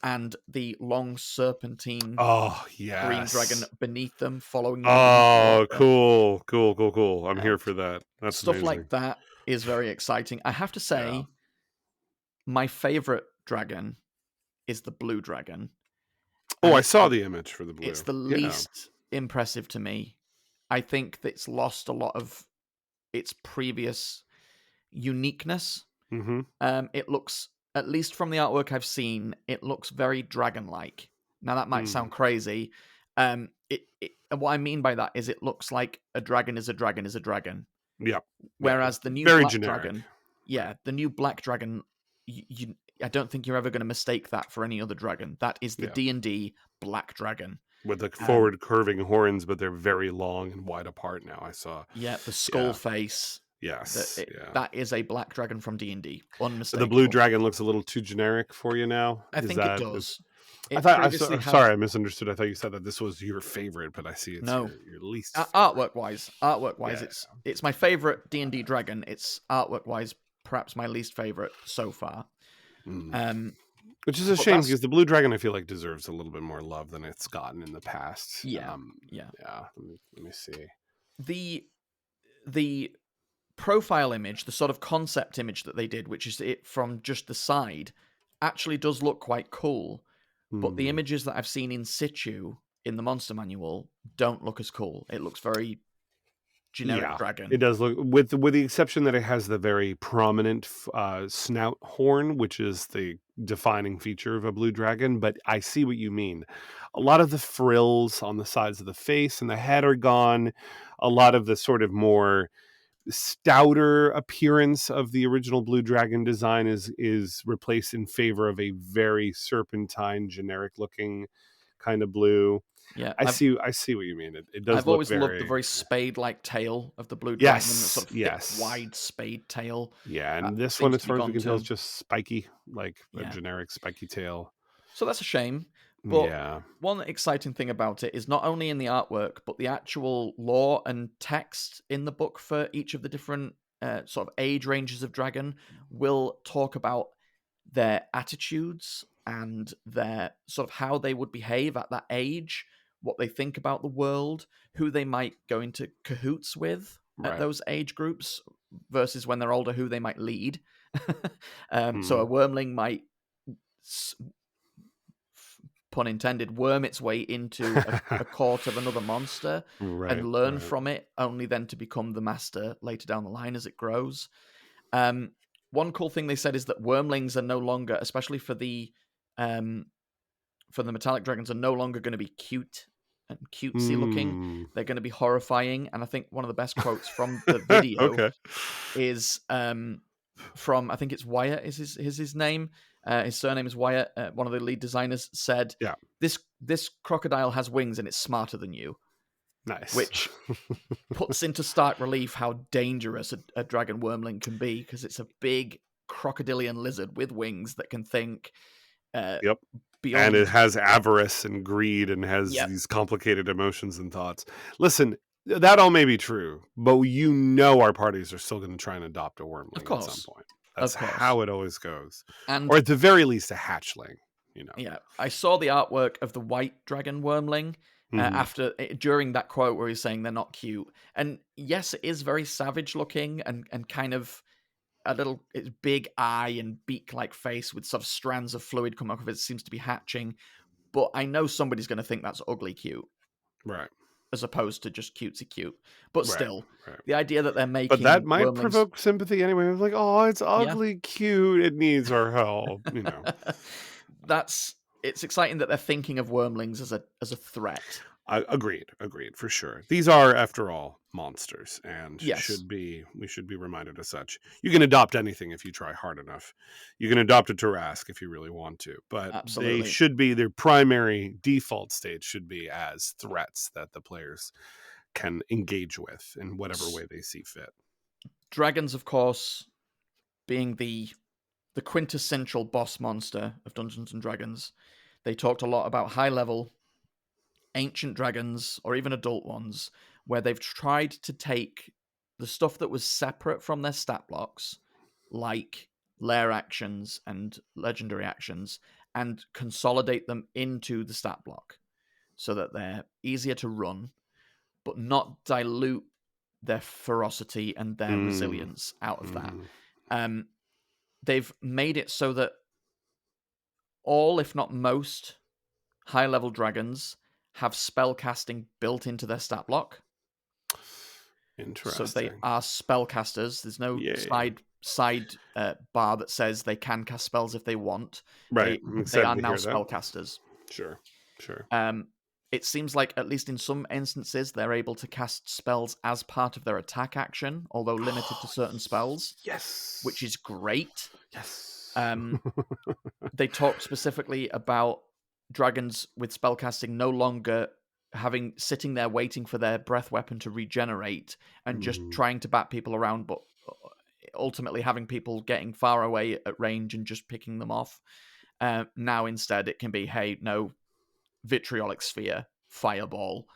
and the long serpentine green dragon beneath them following them. Oh, cool. I'm here for that. That's stuff amazing. like that is very exciting. I have to say, my favorite dragon is the blue dragon. Oh, I saw the image for the blue. It's the least impressive to me. I think that it's lost a lot of its previous uniqueness. Mm-hmm. It looks, at least from the artwork I've seen, it looks very dragon-like. Now that might sound crazy. What I mean by that is it looks like a dragon is a dragon is a dragon. Yeah. Whereas the new very black generic. dragon, the new black dragon, I don't think you're ever going to mistake that for any other dragon. That is the D&D black dragon. With the forward curving horns, but they're very long and wide apart now, I saw. Yeah, the skull face. Yes. That is a black dragon from D&D. Unmistakable. The blue dragon looks a little too generic for you now. I think it does. Sorry, I misunderstood. I thought you said that this was your favorite, but I see it's your least favorite. Artwork-wise, it's my favorite D&D dragon. It's artwork-wise perhaps my least favorite so far. Which is a shame because the blue dragon I feel like deserves a little bit more love than it's gotten in the past. Yeah. Let me see. The profile image, the sort of concept image that they did, which is it from just the side, actually does look quite cool. But the images that I've seen in situ in the monster manual don't look as cool. It looks very generic dragon. It does look, with the exception that it has the very prominent snout horn, which is the defining feature of a blue dragon. But I see what you mean. A lot of the frills on the sides of the face and the head are gone. A lot of the sort of more stouter appearance of the original blue dragon design is replaced in favor of a very serpentine, generic looking kind of blue. Yeah, I see what you mean. It does. I've look always very, loved the very spade-like tail of the blue dragon, the sort of thick, wide spade tail. Yeah, and this seems one, as to be far as we gone can tell, is too. just spiky, like a Yeah. generic spiky tail. So that's a shame. But Yeah. one exciting thing about it is not only in the artwork, but the actual lore and text in the book for each of the different sort of age ranges of dragon will talk about their attitudes and their sort of how they would behave at that age, what they think about the world, who they might go into cahoots with at Right. those age groups versus when they're older, who they might lead. So a wormling might, pun intended, worm its way into a court of another monster Right. and learn right. from it, only then to become the master later down the line as it grows. One cool thing they said is that wormlings are no longer, especially for the metallic dragons, are no longer going to be cute and cutesy looking. They're going to be horrifying. And I think one of the best quotes from the video Okay. is from, I think it's Wyatt is his name. His surname is Wyatt. One of the lead designers said, Yeah. This crocodile has wings and it's smarter than you. Nice. Which puts into stark relief how dangerous a dragon wormling can be, because it's a big crocodilian lizard with wings that can think Yep. beyond. And it has avarice and greed and has Yep. these complicated emotions and thoughts. Listen, that all may be true, but our parties are still going to try and adopt a wormling at some point. That's Of course. how it always goes. And Or at the very least, a hatchling. yeah, I saw the artwork of the white dragon wormling during that quote where he's saying they're not cute. And yes, it is very savage looking and kind of a little big eye and beak-like face with sort of strands of fluid coming off of it. It seems to be hatching. But I know somebody's going to think that's ugly cute. Right. As opposed to just cutesy cute. But Right, still, right. the idea that they're making But that might wormlings... provoke sympathy anyway. It's like, oh, it's ugly, cute. It needs our help. It's exciting that they're thinking of wormlings as a threat. Agreed, for sure. These are, after all, monsters, and we should be reminded as such. You can adopt anything if you try hard enough. You can adopt a Tarrasque if you really want to, but Absolutely. they should be, their primary default state should be as threats that the players can engage with in whatever way they see fit. Dragons, of course, being the quintessential boss monster of Dungeons and Dragons, they talked a lot about high-level ancient dragons, or even adult ones, where they've tried to take the stuff that was separate from their stat blocks, like lair actions and legendary actions, and consolidate them into the stat block so that they're easier to run, but not dilute their ferocity and their resilience out of that. They've made it so that all, if not most, high-level dragons have spellcasting built into their stat block. Interesting. So they are spellcasters. There's no side bar that says they can cast spells if they want. Right. They are now spellcasters. Sure. It seems like, at least in some instances, they're able to cast spells as part of their attack action, although limited to certain spells. Yes. Which is great. Yes. They talk specifically about dragons with spellcasting no longer sitting there waiting for their breath weapon to regenerate and just trying to bat people around, but ultimately having people getting far away at range and just picking them off. Now instead it can be, hey, no, vitriolic sphere, fireball,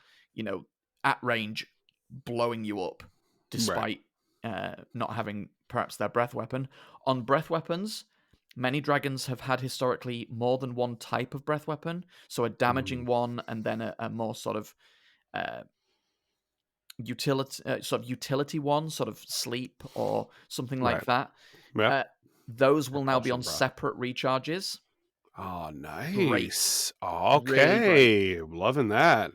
at range, blowing you up, despite not having perhaps their breath weapon. On breath weapons, many dragons have had historically more than one type of breath weapon, so a damaging one and then a more sort of utility one, sort of sleep or something like that. Yeah. Those will now be on separate recharges. Oh, nice. Great. Okay. Really loving that.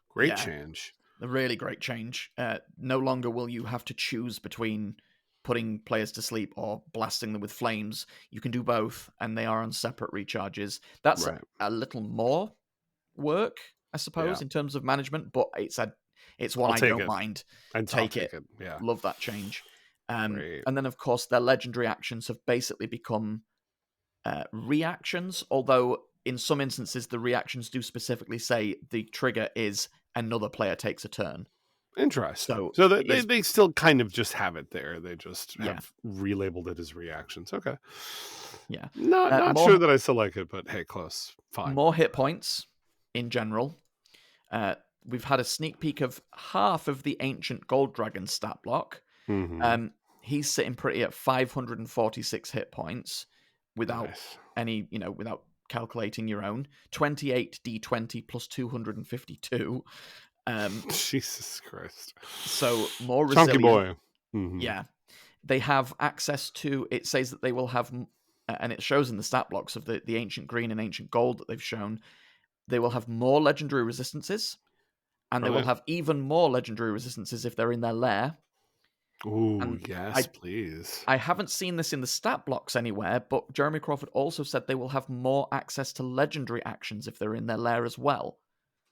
Great change. A really great change. No longer will you have to choose between putting players to sleep or blasting them with flames. You can do both, and they are on separate recharges. That's Right. a little more work, I suppose, Yeah. in terms of management, but it's one I'll I take don't it. mind. I'll Take it. Yeah. Love that change. Great. And then, of course, their legendary actions have basically become reactions, although in some instances the reactions do specifically say the trigger is another player takes a turn. Interesting. So So it is- they still kind of just have it there. They just Yeah. have relabeled it as reactions. Okay. Yeah. Not more- sure that I still like it, but hey, close. Fine. More hit points in general. We've had a sneak peek of half of the ancient gold dragon stat block. Mhm. He's sitting pretty at 546 hit points without Nice. any, without calculating your own. 28 d20 plus 252. Jesus Christ. So more Chunky resilient. boy. Mhm. Yeah. They have access to, it says that they will have, and it shows in the stat blocks of the ancient green and ancient gold that they've shown, they will have more legendary resistances, and they will Right. have even more legendary resistances if they're in their lair. Ooh, And yes, please. I haven't seen this in the stat blocks anywhere, but Jeremy Crawford also said they will have more access to legendary actions if they're in their lair as well.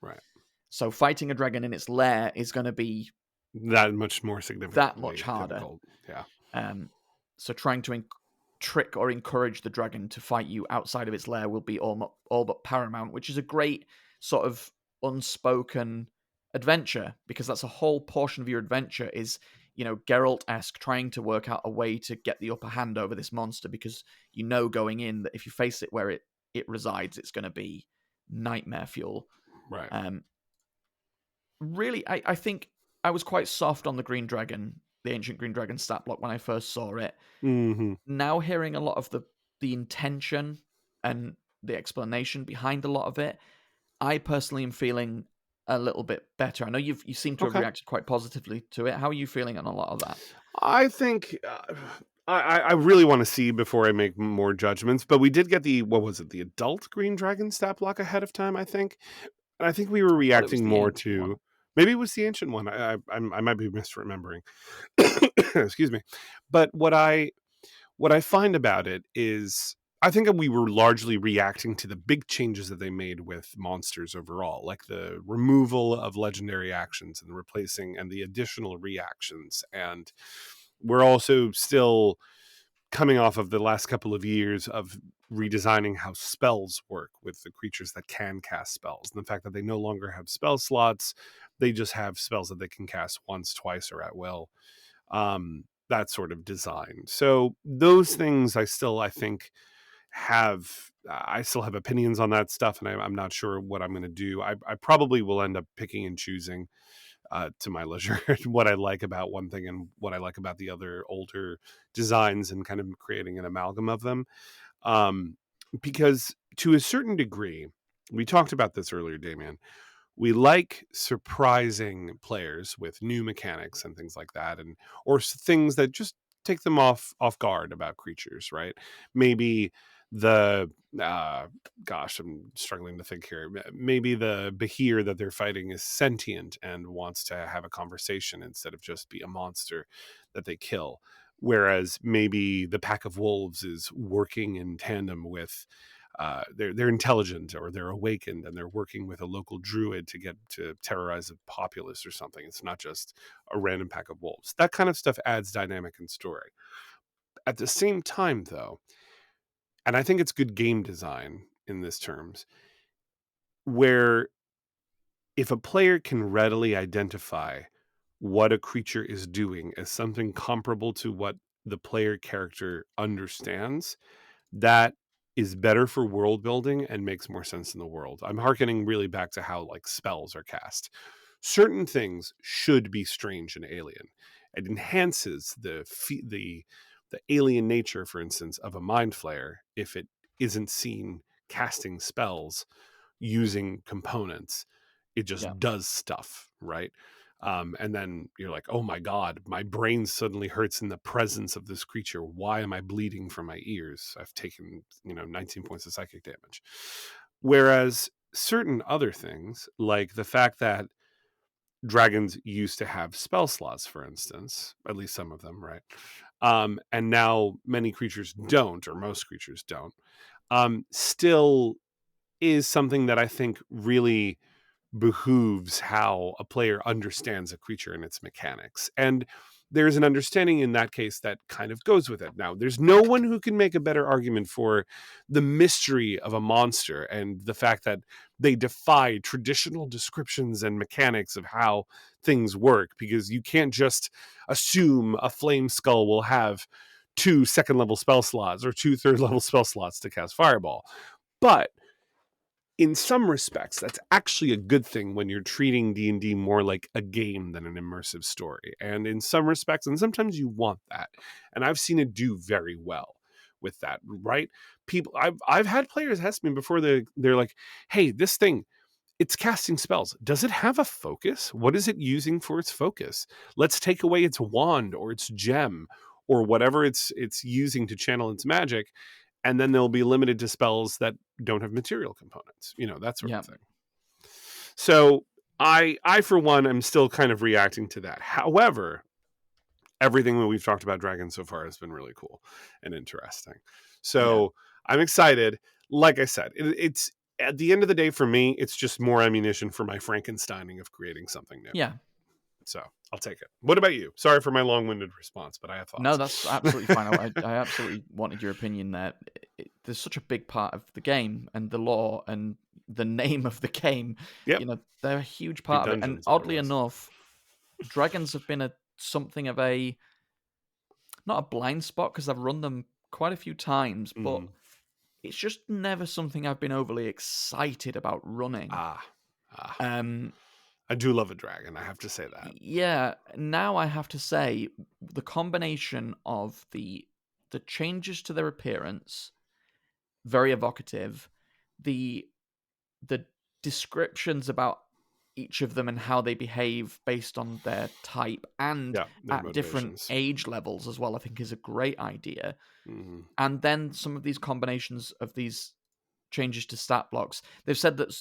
Right. So fighting a dragon in its lair is going to be That much more significant. that much harder. Difficult. Yeah. So trying to trick or encourage the dragon to fight you outside of its lair will be all but paramount, which is a great sort of unspoken adventure, because that's a whole portion of your adventure is, Geralt-esque, trying to work out a way to get the upper hand over this monster, because going in that if you face it where it resides, it's going to be nightmare fuel. Right. Really, I think I was quite soft on the Green Dragon, the ancient Green Dragon stat block when I first saw it. Mm-hmm. Now hearing a lot of the intention and the explanation behind a lot of it, I personally am feeling a little bit better. I know you seem to have reacted quite positively to it. How are you feeling on a lot of that? I think I really want to see before I make more judgments, but we did get the adult Green Dragon stat block ahead of time, I think. And I think we were reacting more to one. Maybe it was the ancient one. I might be misremembering. Excuse me. But what I find about it is I think we were largely reacting to the big changes that they made with monsters overall, like the removal of legendary actions and replacing and the additional reactions. And we're also still coming off of the last couple of years of redesigning how spells work with the creatures that can cast spells. And the fact that they no longer have spell slots, they just have spells that they can cast once, twice, or at will. That sort of design. So those things I still think I still have opinions on that stuff, and I'm not sure what I'm going to do. I probably will end up picking and choosing to my leisure what I like about one thing and what I like about the other older designs, and kind of creating an amalgam of them. Because to a certain degree, we talked about this earlier, Damien, we like surprising players with new mechanics and things like that, or things that just take them off guard about creatures, right? Maybe the I'm struggling to think here. Maybe the Behir that they're fighting is sentient and wants to have a conversation instead of just be a monster that they kill. Whereas maybe the pack of wolves is working in tandem with they're intelligent, or they're awakened, and they're working with a local druid to get to terrorize a populace or something. It's not just a random pack of wolves. That kind of stuff adds dynamic and story. At the same time, though, and I think it's good game design in this terms, where if a player can readily identify what a creature is doing as something comparable to what the player character understands, that is better for world building and makes more sense in the world. I'm hearkening really back to how spells are cast. Certain things should be strange and alien. It enhances the alien nature, for instance, of a mind flayer if it isn't seen casting spells using components. It just does stuff, right? And then you're like, oh my God, my brain suddenly hurts in the presence of this creature. Why am I bleeding from my ears? I've taken, 19 points of psychic damage. Whereas certain other things, like the fact that dragons used to have spell slots, for instance, at least some of them, right? And now many creatures don't, or most creatures don't, still is something that I think really behooves how a player understands a creature and its mechanics. And there's an understanding in that case that kind of goes with it. Now, there's no one who can make a better argument for the mystery of a monster and the fact that they defy traditional descriptions and mechanics of how things work, because you can't just assume a flame skull will have 2 second-level spell slots or 2 third-level spell slots to cast Fireball. But in some respects, that's actually a good thing when you're treating D&D more like a game than an immersive story. And in some respects, and sometimes you want that. And I've seen it do very well with that, right? People, I've had players ask me before, they're like, hey, this thing, it's casting spells. Does it have a focus? What is it using for its focus? Let's take away its wand or its gem or whatever it's using to channel its magic, and then they'll be limited to spells that don't have material components, that sort of thing. So I for one am still kind of reacting to that. However, everything that we've talked about dragons so far has been really cool and interesting. So I'm excited. Like I said, it's at the end of the day, for me, it's just more ammunition for my Frankensteining of creating something new. Yeah. So I'll take it. What about you? Sorry for my long-winded response, but I have thoughts. No, that's absolutely fine. I absolutely wanted your opinion there. There's such a big part of the game and the lore and the name of the game. Yep. They're a huge part of it. And oddly enough, dragons have been something of a, not a blind spot, because I've run them quite a few times, but it's just never something I've been overly excited about running. I do love a dragon, I have to say that. Yeah, now I have to say the combination of the changes to their appearance, very evocative, the descriptions about each of them and how they behave based on their type and at different age levels as well, I think is a great idea. And then some of these combinations of these changes to stat blocks, they've said that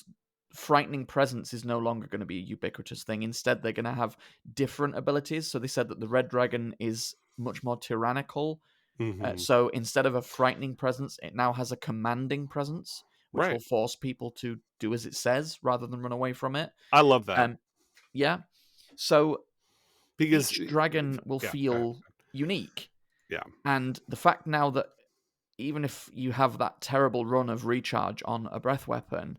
frightening presence is no longer going to be a ubiquitous thing. Instead, they're going to have different abilities. So they said that the red dragon is much more tyrannical. So instead of a frightening presence, it now has a commanding presence, which will force people to do as it says rather than run away from it. I love that. So because each dragon will feel unique. Yeah. And the fact now that even if you have that terrible run of recharge on a breath weapon,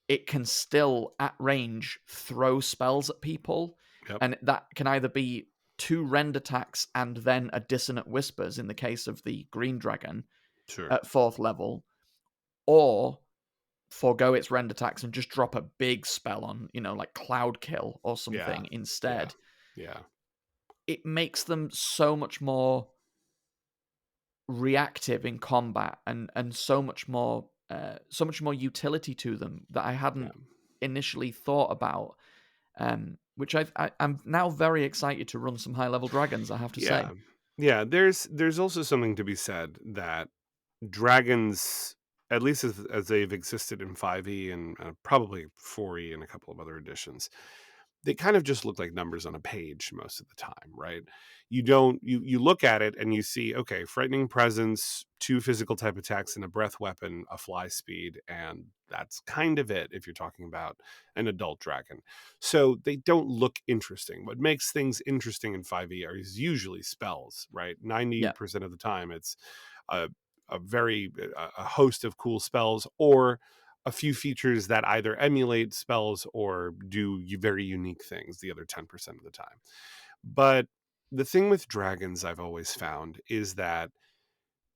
it can still, at range, throw spells at people. And that can either be 2 rend attacks and then a Dissonant Whispers in the case of the green dragon at 4th level, or forego its rend attacks and just drop a big spell on, like Cloud Kill or something instead. Yeah. It makes them so much more reactive in combat and so much more utility to them that I hadn't initially thought about, which I'm now very excited to run some high level dragons, I have to say. Yeah, there's also something to be said that dragons, at least as they've existed in 5e and probably 4e and a couple of other editions, they kind of just look like numbers on a page most of the time, right? You look at it and you see, okay, frightening presence, 2 physical type attacks and a breath weapon, a fly speed, and that's kind of it if you're talking about an adult dragon. So they don't look interesting. What makes things interesting in 5e is usually spells, right? 90% of the time it's a host of cool spells or a few features that either emulate spells or do very unique things the other 10% of the time. But the thing with dragons I've always found is that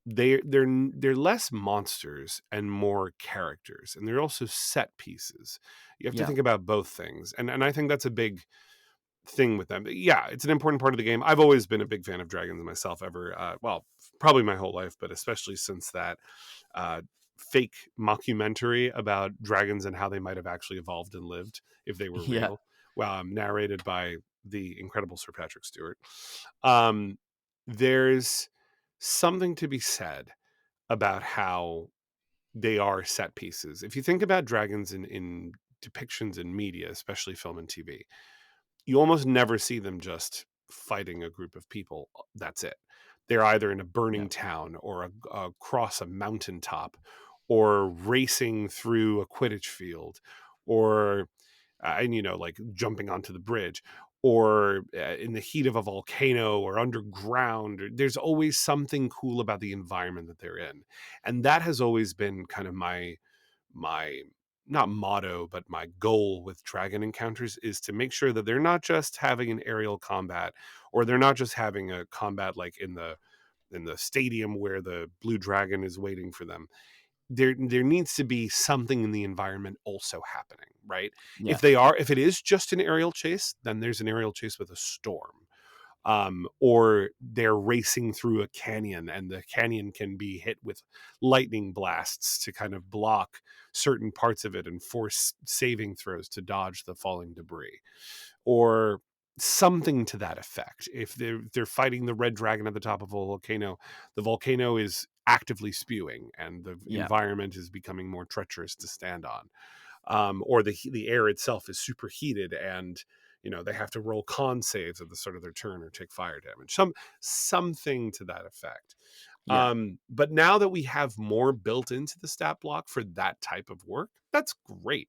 they're less monsters and more characters, and they're also set pieces. You have to think about both things, and I think that's a big thing with them. Yeah, it's an important part of the game. I've always been a big fan of dragons myself, probably my whole life, but especially since that fake mockumentary about dragons and how they might have actually evolved and lived if they were real. Well, narrated by the incredible Sir Patrick Stewart. There's something to be said about how they are set pieces. If you think about dragons in depictions in media, especially film and TV, you almost never see them just fighting a group of people. That's it. They're either in a burning town or across a mountaintop or racing through a Quidditch field or, and like jumping onto the bridge or in the heat of a volcano or underground. There's always something cool about the environment that they're in. And that has always been kind of my not motto, but my goal with dragon encounters is to make sure that they're not just having an aerial combat, or they're not just having a combat like in the stadium where the blue dragon is waiting for them. There needs to be something in the environment also happening, right? Yeah. If it is just an aerial chase, then there's an aerial chase with a storm. Or they're racing through a canyon and the canyon can be hit with lightning blasts to kind of block certain parts of it and force saving throws to dodge the falling debris, or something to that effect. If they're fighting the red dragon at the top of a volcano, the volcano is actively spewing and the environment is becoming more treacherous to stand on. Or the air itself is superheated and they have to roll con saves at the start of their turn or take fire damage. Something to that effect. Yeah. But now that we have more built into the stat block for that type of work, that's great.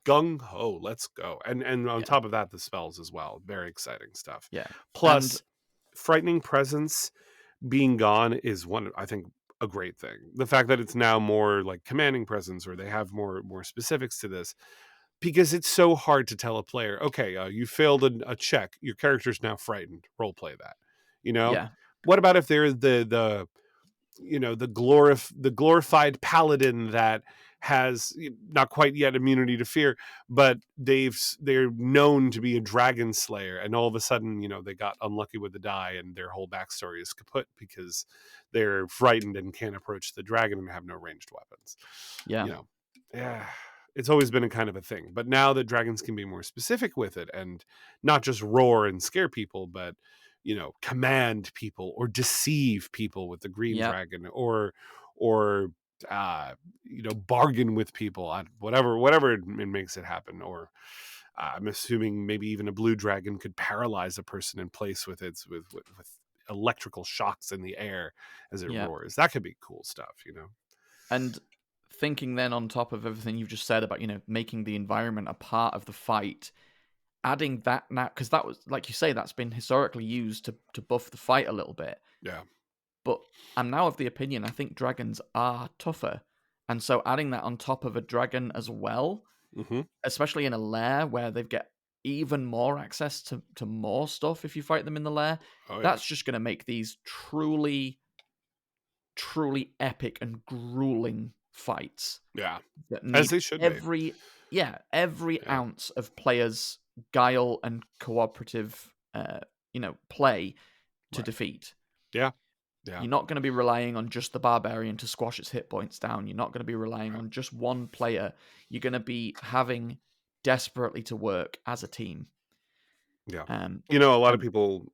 Gung ho, let's go. And on top of that, the spells as well. Very exciting stuff. Yeah. Plus, frightening presence being gone is I think a great thing. The fact that it's now more like commanding presence, or they have more specifics to this. Because it's so hard to tell a player, okay, you failed a check. Your character's now frightened. Role play that. Yeah. What about if they're the glorified paladin that has not quite yet immunity to fear, but they're known to be a dragon slayer, and all of a sudden, they got unlucky with the die, and their whole backstory is kaput because they're frightened and can't approach the dragon and have no ranged weapons. Yeah. It's always been a kind of a thing, but now that dragons can be more specific with it and not just roar and scare people, but command people or deceive people with the green dragon, or bargain with people, whatever it makes it happen. Or I'm assuming maybe even a blue dragon could paralyze a person in place with electrical shocks in the air as it roars. That could be cool stuff, And thinking then on top of everything you've just said about, making the environment a part of the fight, adding that now, because that was, like you say, that's been historically used to buff the fight a little bit. Yeah. But I'm now of the opinion, I think dragons are tougher. And so adding that on top of a dragon as well, especially in a lair where they've got even more access to more stuff if you fight them in the lair, that's just going to make these truly, truly epic and grueling fights. Yeah, as they should every ounce of players' guile and cooperative play to defeat. Yeah. You're not going to be relying on just the barbarian to squash its hit points down. You're not going to be relying on just one player. You're going to be having desperately to work as a team. Yeah. A lot of people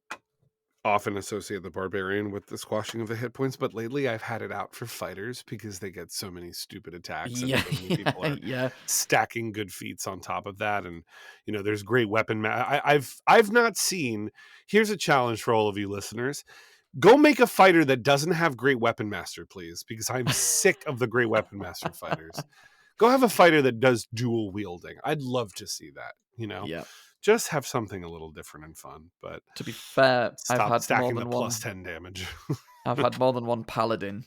often associate the barbarian with the squashing of the hit points, but lately I've had it out for fighters because they get so many stupid attacks and so many people are stacking good feats on top of that. And there's great weapon I've not seen. Here's a challenge for all of you listeners: go make a fighter that doesn't have great weapon master, please, because I'm sick of the great weapon master fighters. Go have a fighter that does dual wielding. I'd love to see that. Just have something a little different and fun. But to be fair, I've had stacking more than the one plus 10 damage. I've had more than one paladin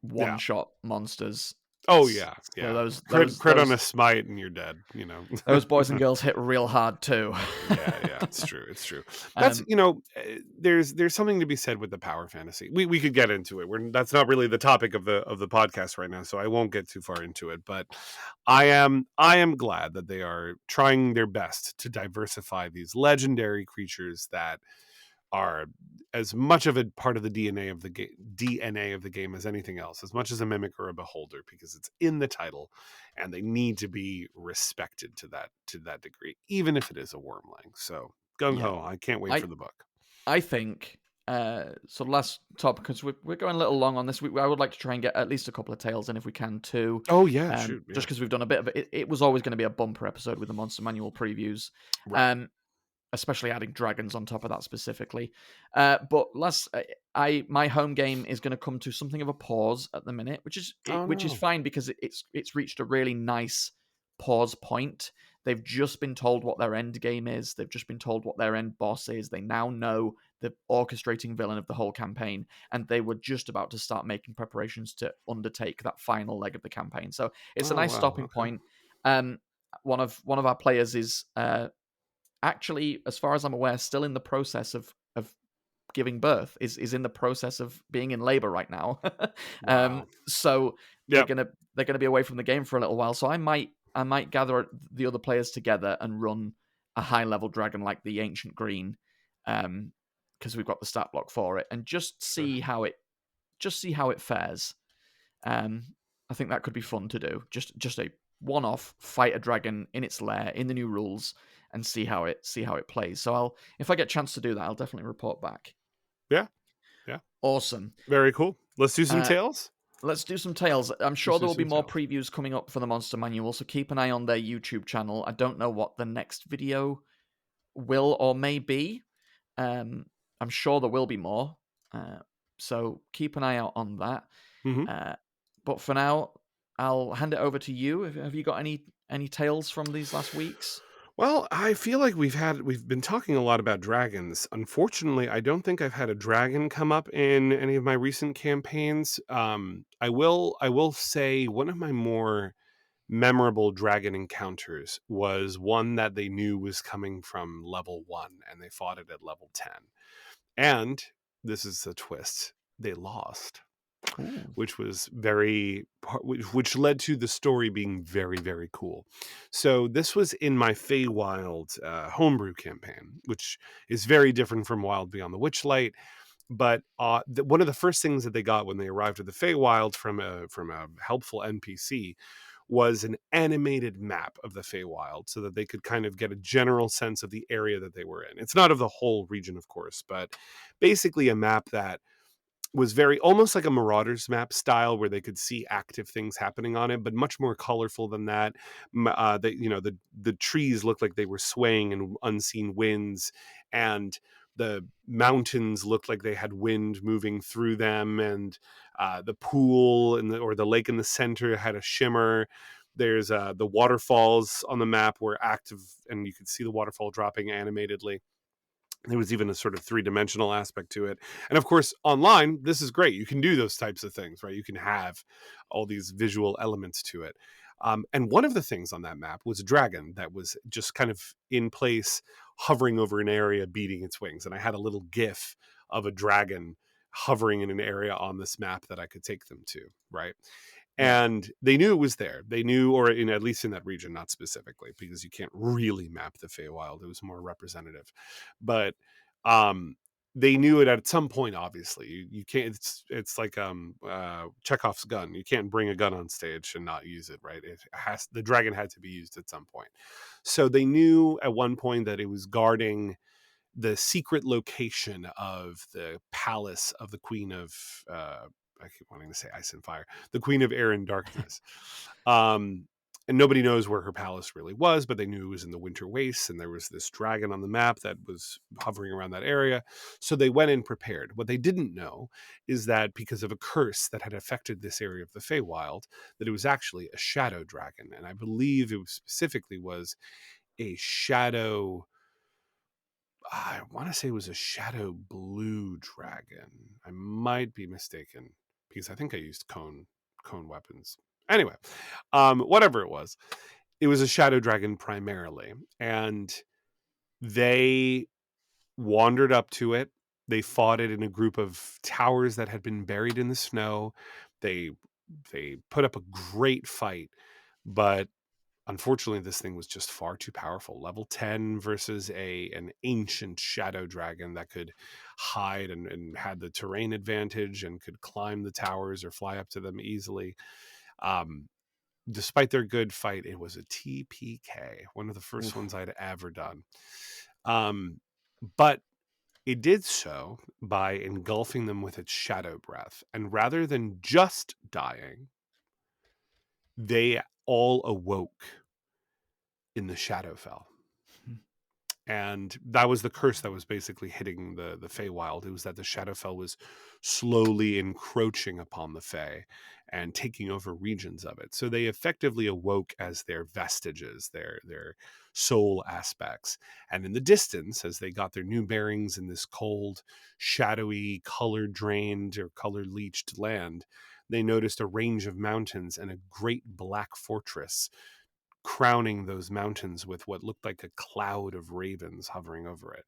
one-shot monsters. Oh yeah. So those crit on a smite and you're dead. Those boys and girls hit real hard too. Yeah, it's true. That's there's something to be said with the power fantasy. We could get into it. That's not really the topic of the podcast right now, so I won't get too far into it. But I am glad that they are trying their best to diversify these legendary creatures that are as much of a part of the DNA of the game as anything else, as much as a mimic or a beholder, because it's in the title and they need to be respected to that degree, even if it is a wormling. So gung ho, I can't wait for the book. I think so last topic, because we're going a little long on this. I would like to try and get at least a couple of tales in if we can too. Oh yeah, just because we've done a bit of it. It was always going to be a bumper episode with the Monster Manual previews. Right. especially adding dragons on top of that specifically. But my home game is going to come to something of a pause at the minute, which is Oh, which is no. fine because it's reached a really nice pause point. They've just been told what their end game is. They've just been told what their end boss is. They now know the orchestrating villain of the whole campaign, and they were just about to start making preparations to undertake that final leg of the campaign. So it's a Oh, nice wow. stopping Okay. point. One of our players is actually, as far as I'm aware, still in the process of giving birth. Is in the process of being in labor right now. Wow. So Yep. they're gonna be away from the game for a little while. So I might gather the other players together and run a high level dragon like the Ancient Green, because we've got the stat block for it, and just Sure. see how it fares. I think that could be fun to do. Just a one-off fight a dragon in its lair in the new rules and see how it plays. So if I get a chance to do that, I'll definitely report back. Yeah. Yeah. Awesome. Very cool. Let's do some Uh, tales. Let's do some tales. I'm sure Let's there do will be some more tales. previews coming up for the Monster Manual, so keep an eye on their YouTube channel. I don't know what the next video will or may be. I'm sure there will be more. So keep an eye out on that. Mhm. But for now, I'll hand it over to you. Have you got any tales from these last weeks? Well, I feel like we've been talking a lot about dragons. Unfortunately, I don't think I've had a dragon come up in any of my recent campaigns. I will say one of my more memorable dragon encounters was one that they knew was coming from level 1 and they fought it at level 10. And this is the twist. They lost, Ooh. which was which led to the story being very, very cool. So this was in my Feywild homebrew campaign, which is very different from Wild Beyond the Witchlight. But one of the first things that they got when they arrived at the Feywild from a helpful NPC was an animated map of the Feywild, so that they could kind of get a general sense of the area that they were in. It's not of the whole region, of course, but basically a map that was very almost like a Marauders map style, where they could see active things happening on it, but much more colorful than that. The trees looked like they were swaying in unseen winds, and the mountains looked like they had wind moving through them, and the pool or the lake in the center had a shimmer. There's the waterfalls on the map were active, and you could see the waterfall dropping animatedly. There was even a sort of three-dimensional aspect to it. And of course, online, this is great. You can do those types of things, right? You can have all these visual elements to it. And one of the things on that map was a dragon that was just kind of in place, hovering over an area, beating its wings. And I had a little GIF of a dragon hovering in an area on this map that I could take them to, right? And they knew it was there. They knew, or at least in that region, not specifically, because you can't really map the Feywild. It was more representative, but they knew it at some point. Obviously, you can't. It's like Chekhov's gun. You can't bring a gun on stage and not use it, right? The dragon had to be used at some point. So they knew at one point that it was guarding the secret location of the palace of the Queen of I keep wanting to say Ice and Fire, the Queen of Air and Darkness. And nobody knows where her palace really was, but they knew it was in the Winter Wastes, and there was this dragon on the map that was hovering around that area. So they went in prepared. What they didn't know is that because of a curse that had affected this area of the Feywild, that it was actually a shadow dragon. And I believe it specifically was a shadow, I want to say it was a shadow blue dragon. I might be mistaken, because I think I used cone weapons. Anyway, whatever it was a shadow dragon primarily, and they wandered up to it. They fought it in a group of towers that had been buried in the snow. They put up a great fight, but unfortunately, this thing was just far too powerful. Level 10 versus an ancient shadow dragon that could hide and had the terrain advantage and could climb the towers or fly up to them easily. Despite their good fight, it was a TPK, one of the first ones I'd ever done. But it did so by engulfing them with its shadow breath. And rather than just dying, they all awoke in the Shadowfell. And that was the curse that was basically hitting the Feywild. It was that the Shadowfell was slowly encroaching upon the Fey and taking over regions of it. So they effectively awoke as their vestiges, their soul aspects. And in the distance, as they got their new bearings in this cold, shadowy, color drained or color leached land, they noticed a range of mountains and a great black fortress crowning those mountains with what looked like a cloud of ravens hovering over it.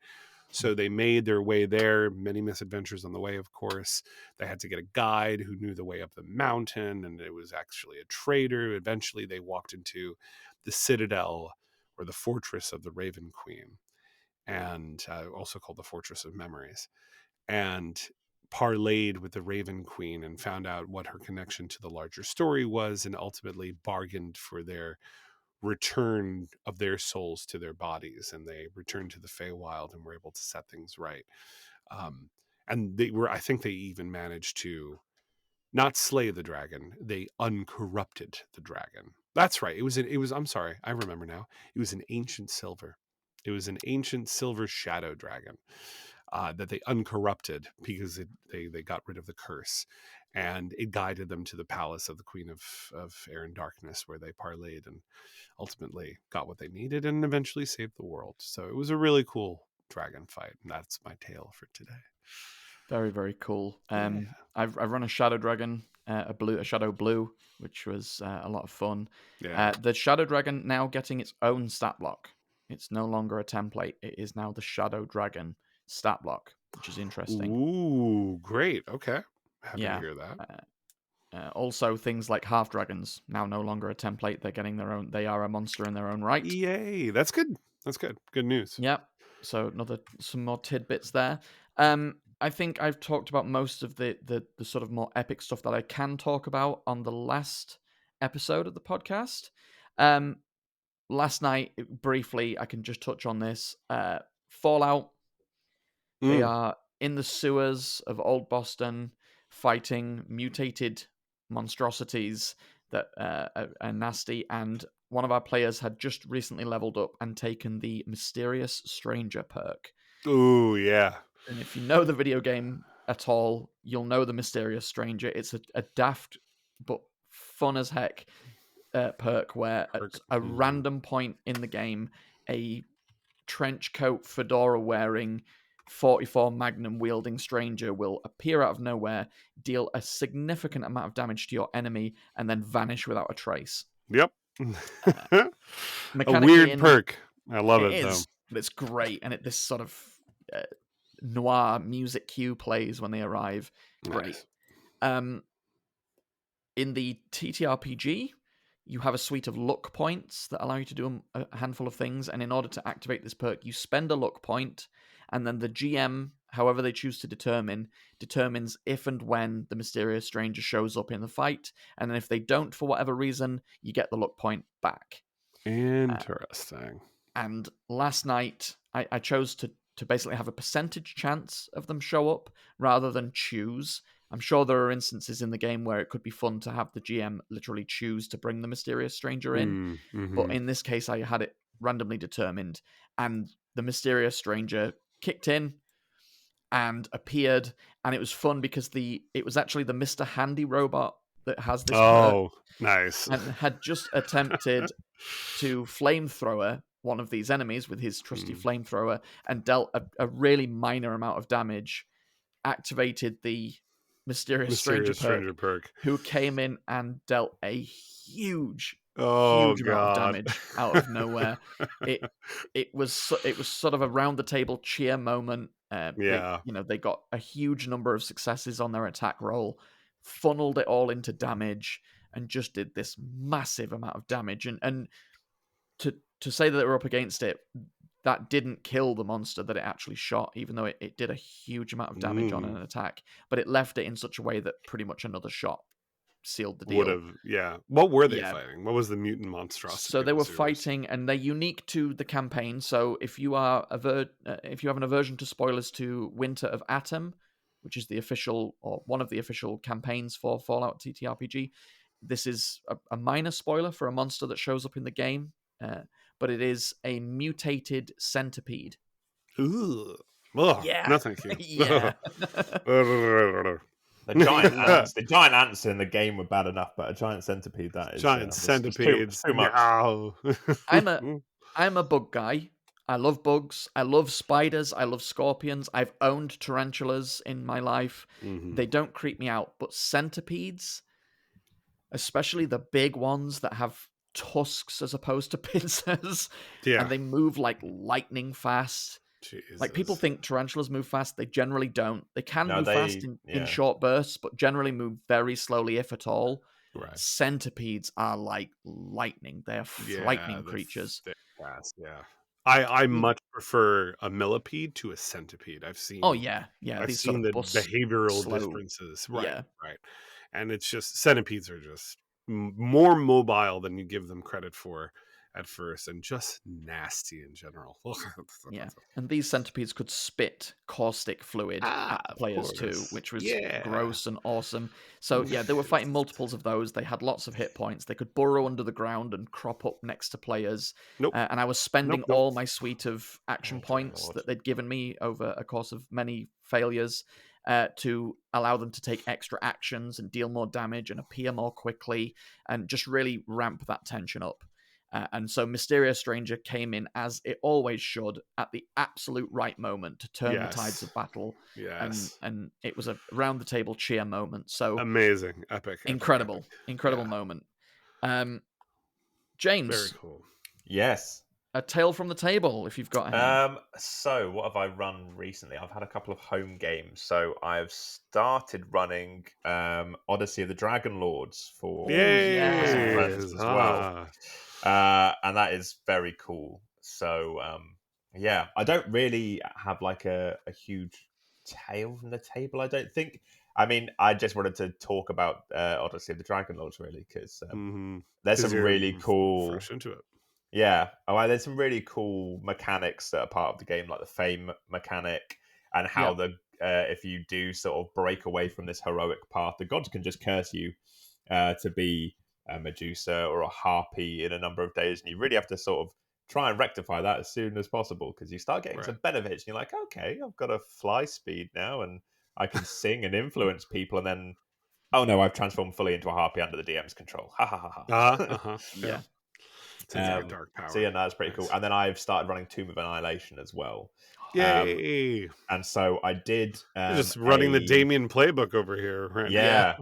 So they made their way there, many misadventures on the way, of course. They had to get a guide who knew the way up the mountain, and it was actually a trader. Eventually, they walked into the citadel or the fortress of the Raven Queen, and also called the Fortress of Memories, and parlayed with the Raven Queen and found out what her connection to the larger story was, and ultimately bargained for their return of their souls to their bodies, and they returned to the Feywild and were able to set things right. And I think they even managed to not slay the dragon, they uncorrupted the dragon. That's right. I'm sorry, I remember now. It was an ancient silver. It was an ancient silver shadow dragon that they uncorrupted because they got rid of the curse. And it guided them to the palace of the Queen of Air and Darkness, where they parlayed and ultimately got what they needed and eventually saved the world. So it was a really cool dragon fight. And that's my tale for today. Very, very cool. Yeah. I've run a Shadow Dragon, a Shadow Blue, which was a lot of fun. Yeah. The Shadow Dragon now getting its own stat block. It's no longer a template. It is now the Shadow Dragon stat block, which is interesting. Ooh, great. Okay. Happy Yeah. to hear that. Also, things like half dragons now no longer a template. They're getting their own. They are a monster in their own right. Yay. That's good. That's good. Good news. Yep. So some more tidbits there. I think I've talked about most of the sort of more epic stuff that I can talk about on the last episode of the podcast. Last night, briefly, I can just touch on this. Fallout. They are in the sewers of Old Boston fighting mutated monstrosities that are nasty, and one of our players had just recently leveled up and taken the Mysterious Stranger perk. Ooh, yeah. And if you know the video game at all, you'll know the Mysterious Stranger. It's a daft but fun as heck perk where at a random point in the game, a trench coat, fedora wearing, 44 Magnum wielding stranger will appear out of nowhere, deal a significant amount of damage to your enemy, and then vanish without a trace. Yep. A weird perk. I love it though. But it's great, and this sort of noir music cue plays when they arrive. Great. Nice. In the TTRPG, you have a suite of luck points that allow you to do a handful of things, and in order to activate this perk, you spend a luck point, and then the GM, however they choose to determines if and when the Mysterious Stranger shows up in the fight, and then if they don't for whatever reason, you get the luck point back. Interesting. And last night, I chose to basically have a percentage chance of them show up rather than choose. I'm sure there are instances in the game where it could be fun to have the GM literally choose to bring the Mysterious Stranger in. But in this case, I had it randomly determined. And the Mysterious Stranger kicked in and appeared. And it was fun because it was actually the Mr. Handy robot that has this perk, nice. And had just attempted to flamethrower one of these enemies with his trusty flamethrower and dealt a really minor amount of damage, activated the Mysterious Stranger perk, who came in and dealt a huge amount of damage out of nowhere. It was sort of a round the table cheer moment. They got a huge number of successes on their attack roll, funneled it all into damage, and just did this massive amount of damage. And to say that they were up against it, that didn't kill the monster that it actually shot, even though it did a huge amount of damage on an attack. But it left it in such a way that pretty much another shot sealed the deal. What were they fighting? What was the mutant monstrosity? So they were fighting, and they're unique to the campaign. So if you are if you have an aversion to spoilers to Winter of Atom, which is the official or one of the official campaigns for Fallout TTRPG, this is a minor spoiler for a monster that shows up in the game. but it is a mutated centipede. Ooh. Oh, Yeah. no, thank you. Yeah. The giant ants in the game were bad enough, but a giant centipede was centipedes. too much. No. I'm a bug guy. I love bugs. I love spiders. I love scorpions. I've owned tarantulas in my life. Mhm. They don't creep me out, but centipedes, especially the big ones that have tusks as opposed to pincers, Yeah. and they move like lightning fast. Like, people Jesus. think tarantulas move fast. They generally don't. They can No, move fast in short bursts, but generally move very slowly, if at all. Right. Centipedes are like lightning. They are frightening they're creatures. fast, yeah. I much prefer a millipede to a centipede. I've seen. Oh yeah, yeah. I've These seen sort the of bus behavioral slow. differences. Right. Yeah. Right. And it's just centipedes are just more mobile than you give them credit for at first, and just nasty in general. Yeah, and these centipedes could spit caustic fluid at of players too, course. which was Yeah. gross and awesome. So yeah, they were fighting multiples of those. They had lots of hit points. They could burrow under the ground and crop up next to players. Nope. And I was spending Nope. all my suite of action Oh, dear points Lord. that they'd given me over a course of many failures to allow them to take extra actions and deal more damage and appear more quickly and just really ramp that tension up. And so Mysterious Stranger came in, as it always should, at the absolute right moment to turn the tides of battle. Yes. And it was a round the table cheer moment. So Amazing. Epic. incredible Yeah. moment. James, Very cool. Yes. a tale from the table, if you've got any. So what have I run recently? I've had a couple of home games. So I've started running Odyssey of the Dragon Lords for yes. some friends as well. And that is very cool. So yeah, I don't really have like a huge tale from the table, I don't think. I mean, I just wanted to talk about Odyssey of the Dragon Lords really, because there's some really cool fresh into it. Yeah. There's some really cool mechanics that are part of the game, like the fame mechanic, and how if you do sort of break away from this heroic path, the gods can just curse you to be a Medusa or a Harpy in a number of days, and you really have to sort of try and rectify that as soon as possible, because you start getting some benefits, and you're like, okay, I've got a fly speed now, and I can sing and influence people, and then, oh no, I've transformed fully into a Harpy under the DM's control. Ha ha ha ha. Yeah. It's a very dark power. So yeah, no, that's pretty cool. And then I've started running Tomb of Annihilation as well. Yay! And so I did. You're just running the Damien playbook over here, right? Yeah,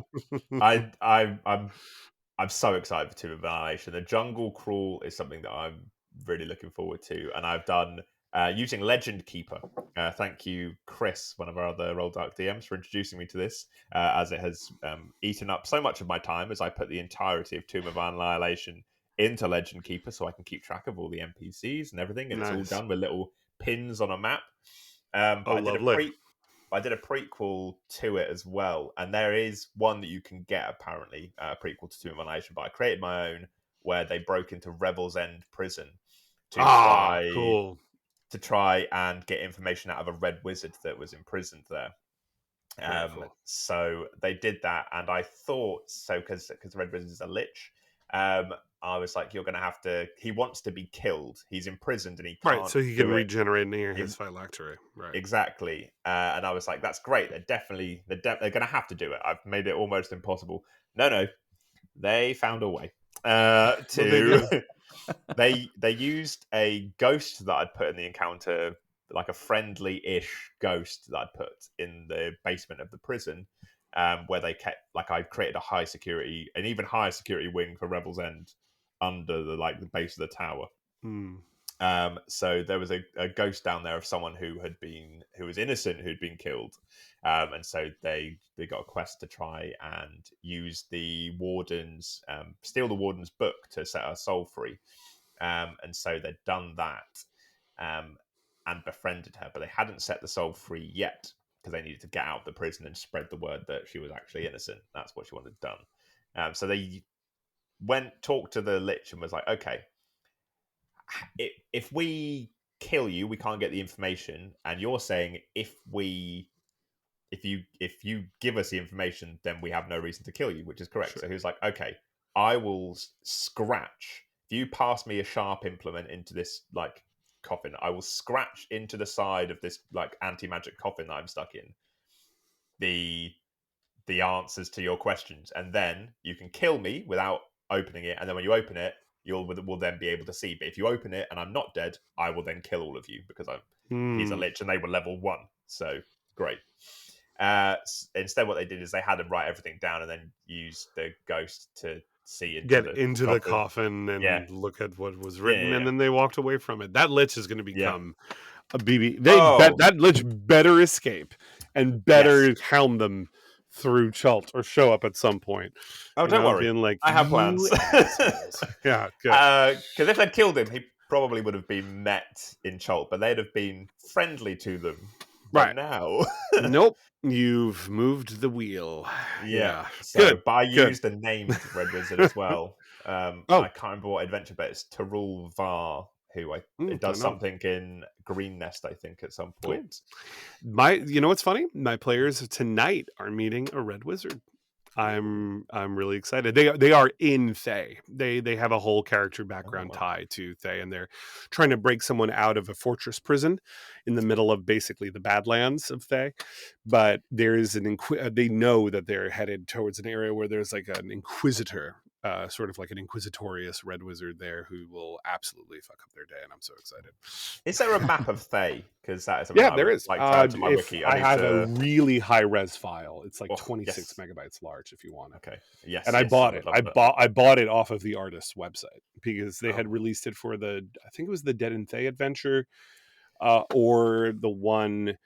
I'm so excited for Tomb of Annihilation. The Jungle Crawl is something that I'm really looking forward to, and I've done using Legend Keeper. Thank you, Chris, one of our other Roll Dark DMs, for introducing me to this, as it has eaten up so much of my time as I put the entirety of Tomb of Annihilation into Legend Keeper, so I can keep track of all the NPCs and everything, and it's all done with little pins on a map. But I did a prequel to it as well, and there is one that you can get, apparently, a prequel to Tomb of Annihilation, but I created my own, where they broke into Revel's End prison to try and get information out of a red wizard that was imprisoned there. Cool. So they did that, and I thought, so because the red wizard is a lich, I was like, you're going to have to. He wants to be killed. He's imprisoned, and he can't. Right, so he can regenerate near his phylactery. Right, exactly. And I was like, that's great. They're going to have to do it. I've made it almost impossible. No, they found a way to. They used a ghost that I'd put in the encounter, like a friendly-ish ghost that I'd put in the basement of the prison. Where they kept, like, I created an even higher security wing for Revel's End under the base of the tower. So there was a ghost down there of someone who was innocent, who'd been killed, and so they got a quest to try and use the warden's steal the warden's book to set her soul free, and so they'd done that, and befriended her, but they hadn't set the soul free yet, because they needed to get out of the prison and spread the word that she was actually innocent. That's what she wanted done. So they talked to the lich and was like, okay, if we kill you, we can't get the information, and you're saying if you give us the information, then we have no reason to kill you, which is correct. Sure. So he was like, okay, I will scratch if you pass me a sharp implement into this like coffin, I will scratch into the side of this like anti-magic coffin that I'm stuck in the answers to your questions, and then you can kill me without opening it, and then when you open it, will then be able to see. But if you open it and I'm not dead, I will then kill all of you because he's a lich and they were level 1. So great. Instead, what they did is they had them write everything down and then use the ghost to see into the coffin and look at what was written, and then they walked away from it. That lich is going to become a BB. That lich better escape and better helm them through Chult or show up at some point. Oh, don't worry. Like, I have plans. Yeah, good. Because if they'd killed him, he probably would have been met in Chult, but they'd have been friendly to them. Right now. Nope. You've moved the wheel. Yeah. So, good. But I used a named Red Wizard as well. I can't remember what adventure, but it's Tarul Var, who it does something in Green Nest, I think, at some point. Cool. You know what's funny? My players tonight are meeting a Red Wizard. I'm really excited. They are in Thay. They have a whole character background tie to Thay, and they're trying to break someone out of a fortress prison in the middle of basically the Badlands of Thay. But there's they know that they're headed towards an area where there's like an inquisitor, sort of like an inquisitorious Red Wizard there who will absolutely fuck up their day, and I'm so excited. Is there a map of Thay? Because that is there is. Like, to my wiki. I have a really high res file. It's like 26 megabytes large if you want it. Okay. Yes. And I bought it. I bought it off of the artist's website because they had released it for I think it was the Dead in Thay adventure, or the one.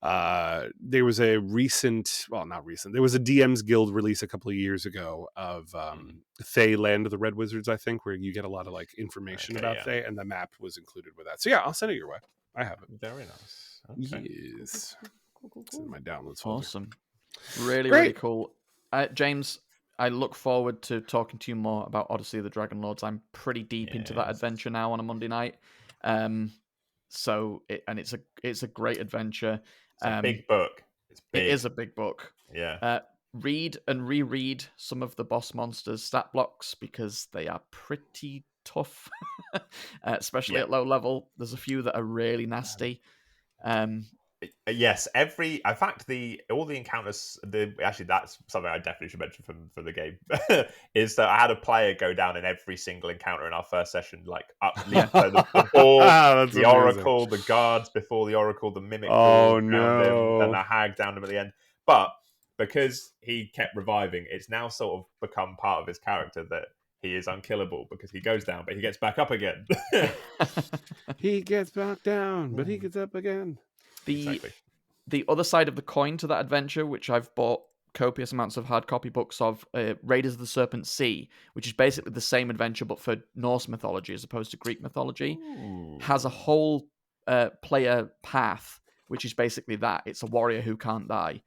There was a not recent. There was a DM's Guild release a couple of years ago of Thay Land of the Red Wizards, I think, where you get a lot of like information about Thay, and the map was included with that. So yeah, I'll send it your way. I have it. Very nice. Okay. Yes. It's in my downloads folder. Awesome. Really cool. James, I look forward to talking to you more about Odyssey of the Dragon Lords. I'm pretty deep into that adventure now on a Monday night. So it's a great adventure. It's a big book. It's big. It is a big book. Yeah. Read and reread some of the boss monsters' stat blocks because they are pretty tough, especially at low level. There's a few that are really nasty. Yes, in fact, all the encounters. Actually, that's something I definitely should mention from the game. Is that I had a player go down in every single encounter in our first session, like the board, the Oracle, the guards before the Oracle, the mimic. Oh no! And the hag down him at the end. But because he kept reviving, it's now sort of become part of his character that he is unkillable because he goes down, but he gets back up again. He gets back down, but he gets up again. The other side of the coin to that adventure, which I've bought copious amounts of hard copy books of, Raiders of the Serpent Sea, which is basically the same adventure but for Norse mythology as opposed to Greek mythology, has a whole player path, which is basically that. It's a warrior who can't die.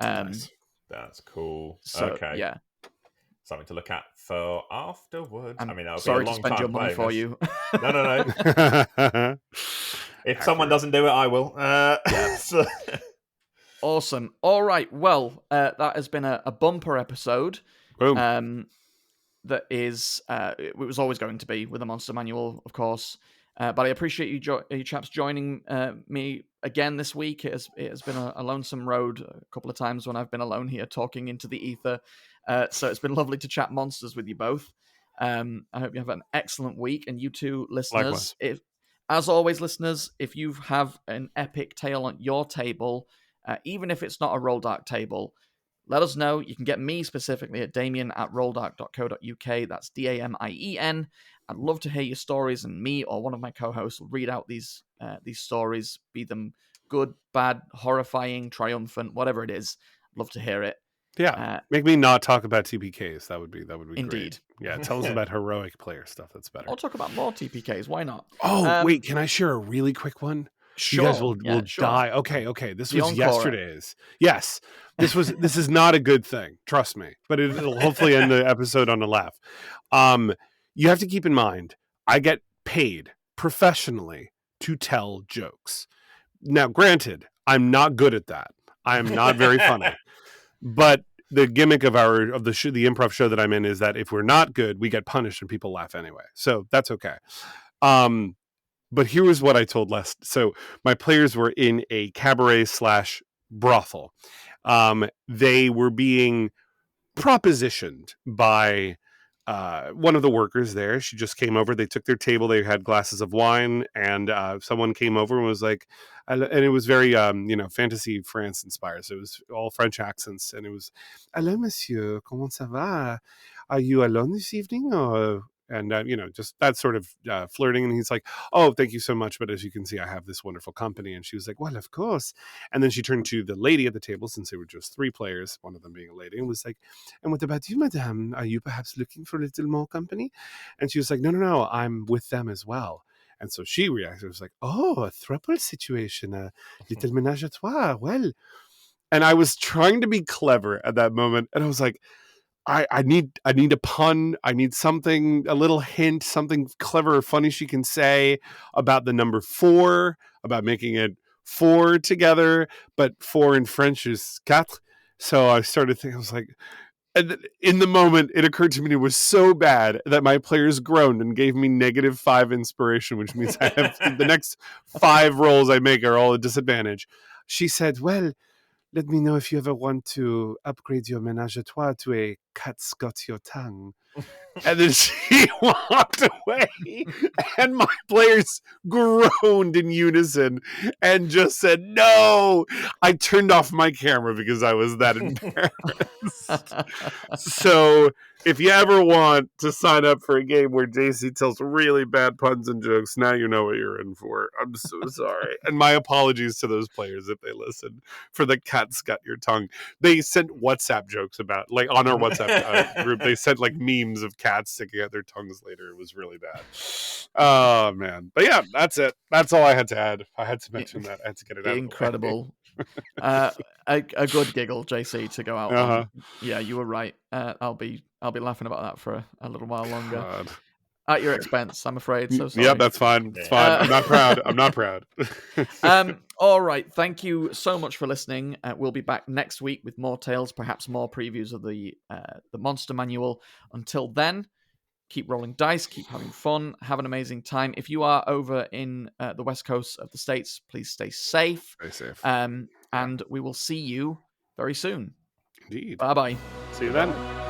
Nice. That's cool. So, okay. Yeah. Something to look at for afterwards. I'm sorry to spend your money for you. No. If someone doesn't do it, I will. Awesome. All right. Well, that has been a bumper episode. Boom. That is, it was always going to be with a Monster Manual, of course. But I appreciate you chaps joining me again this week. It has been a lonesome road a couple of times when I've been alone here talking into the ether. So it's been lovely to chat monsters with you both. I hope you have an excellent week. And you two listeners, as always, listeners, if you have an epic tale on your table, even if it's not a Roll Dark table, let us know. You can get me specifically at damien@rolldark.co.uk. That's DAMIEN. I'd love to hear your stories, and me or one of my co-hosts will read out these stories, be them good, bad, horrifying, triumphant, whatever it is. I'd love to hear it. Yeah, make me not talk about TPKs. That would be indeed. Great. Yeah, tell us about heroic player stuff. That's better. I'll talk about more TPKs. Why not? Oh, wait, can I share a really quick one? Sure. You guys will die. Okay. This was yesterday's. Yes, this is not a good thing. Trust me, but it'll hopefully end the episode on a laugh. You have to keep in mind, I get paid professionally to tell jokes. Now, granted, I'm not good at that. I am not very funny. But the gimmick of the improv show that I'm in is that if we're not good, we get punished and people laugh anyway. So that's okay. But here was what I told Les. So my players were in a cabaret / brothel. They were being propositioned by one of the workers there. She just came over. They took their table. They had glasses of wine, and someone came over and was like, and it was very, Fantasy France inspired. So it was all French accents, and it was, "Hello, monsieur, comment ça va? Are you alone this evening?" Or and just that sort of flirting. And he's like, "Oh, thank you so much, but as you can see, I have this wonderful company." And she was like, "Well, of course." And then she turned to the lady at the table, since they were just 3 players, one of them being a lady, and was like, "And what about you, madame? Are you perhaps looking for a little more company?" And she was like, No, I'm with them as well." And so she reacted, was like, "Oh, a throuple situation, a little ménage à trois. Well," and I was trying to be clever at that moment, and I was like, I need a pun. I need something, a little hint, something clever or funny she can say about the number 4, about making it 4 together, but 4 in French is quatre. So I started thinking, I was like, and in the moment, it occurred to me it was so bad that my players groaned and gave me -5 inspiration, which means I have the next 5 rolls I make are all a disadvantage. She said, "Well, let me know if you ever want to upgrade your ménage à trois to a cat's got your tongue." And then she walked away, and my players groaned in unison and just said, "No." I turned off my camera because I was that embarrassed. So if you ever want to sign up for a game where JC tells really bad puns and jokes, now you know what you're in for. I'm so sorry. And my apologies to those players if they listen for the cat's got your tongue. They sent WhatsApp jokes about, like, on our WhatsApp group, they sent like memes of cats sticking out their tongues later. It was really bad. Oh, man. But yeah, that's it. That's all I had to add. I had to mention that. I had to get it out. Incredible. A good giggle, JC, to go out on. Yeah, you were right. I'll be laughing about that for a little while longer. God. At your expense, I'm afraid. So sorry. Yeah, that's fine. It's fine. I'm not proud. I'm not proud. All right. Thank you so much for listening. We'll be back next week with more tales, perhaps more previews of the Monster Manual. Until then, keep rolling dice, keep having fun, have an amazing time. If you are over in the West Coast of the States, please stay safe. Stay safe. And we will see you very soon. Indeed. Bye-bye. See you then.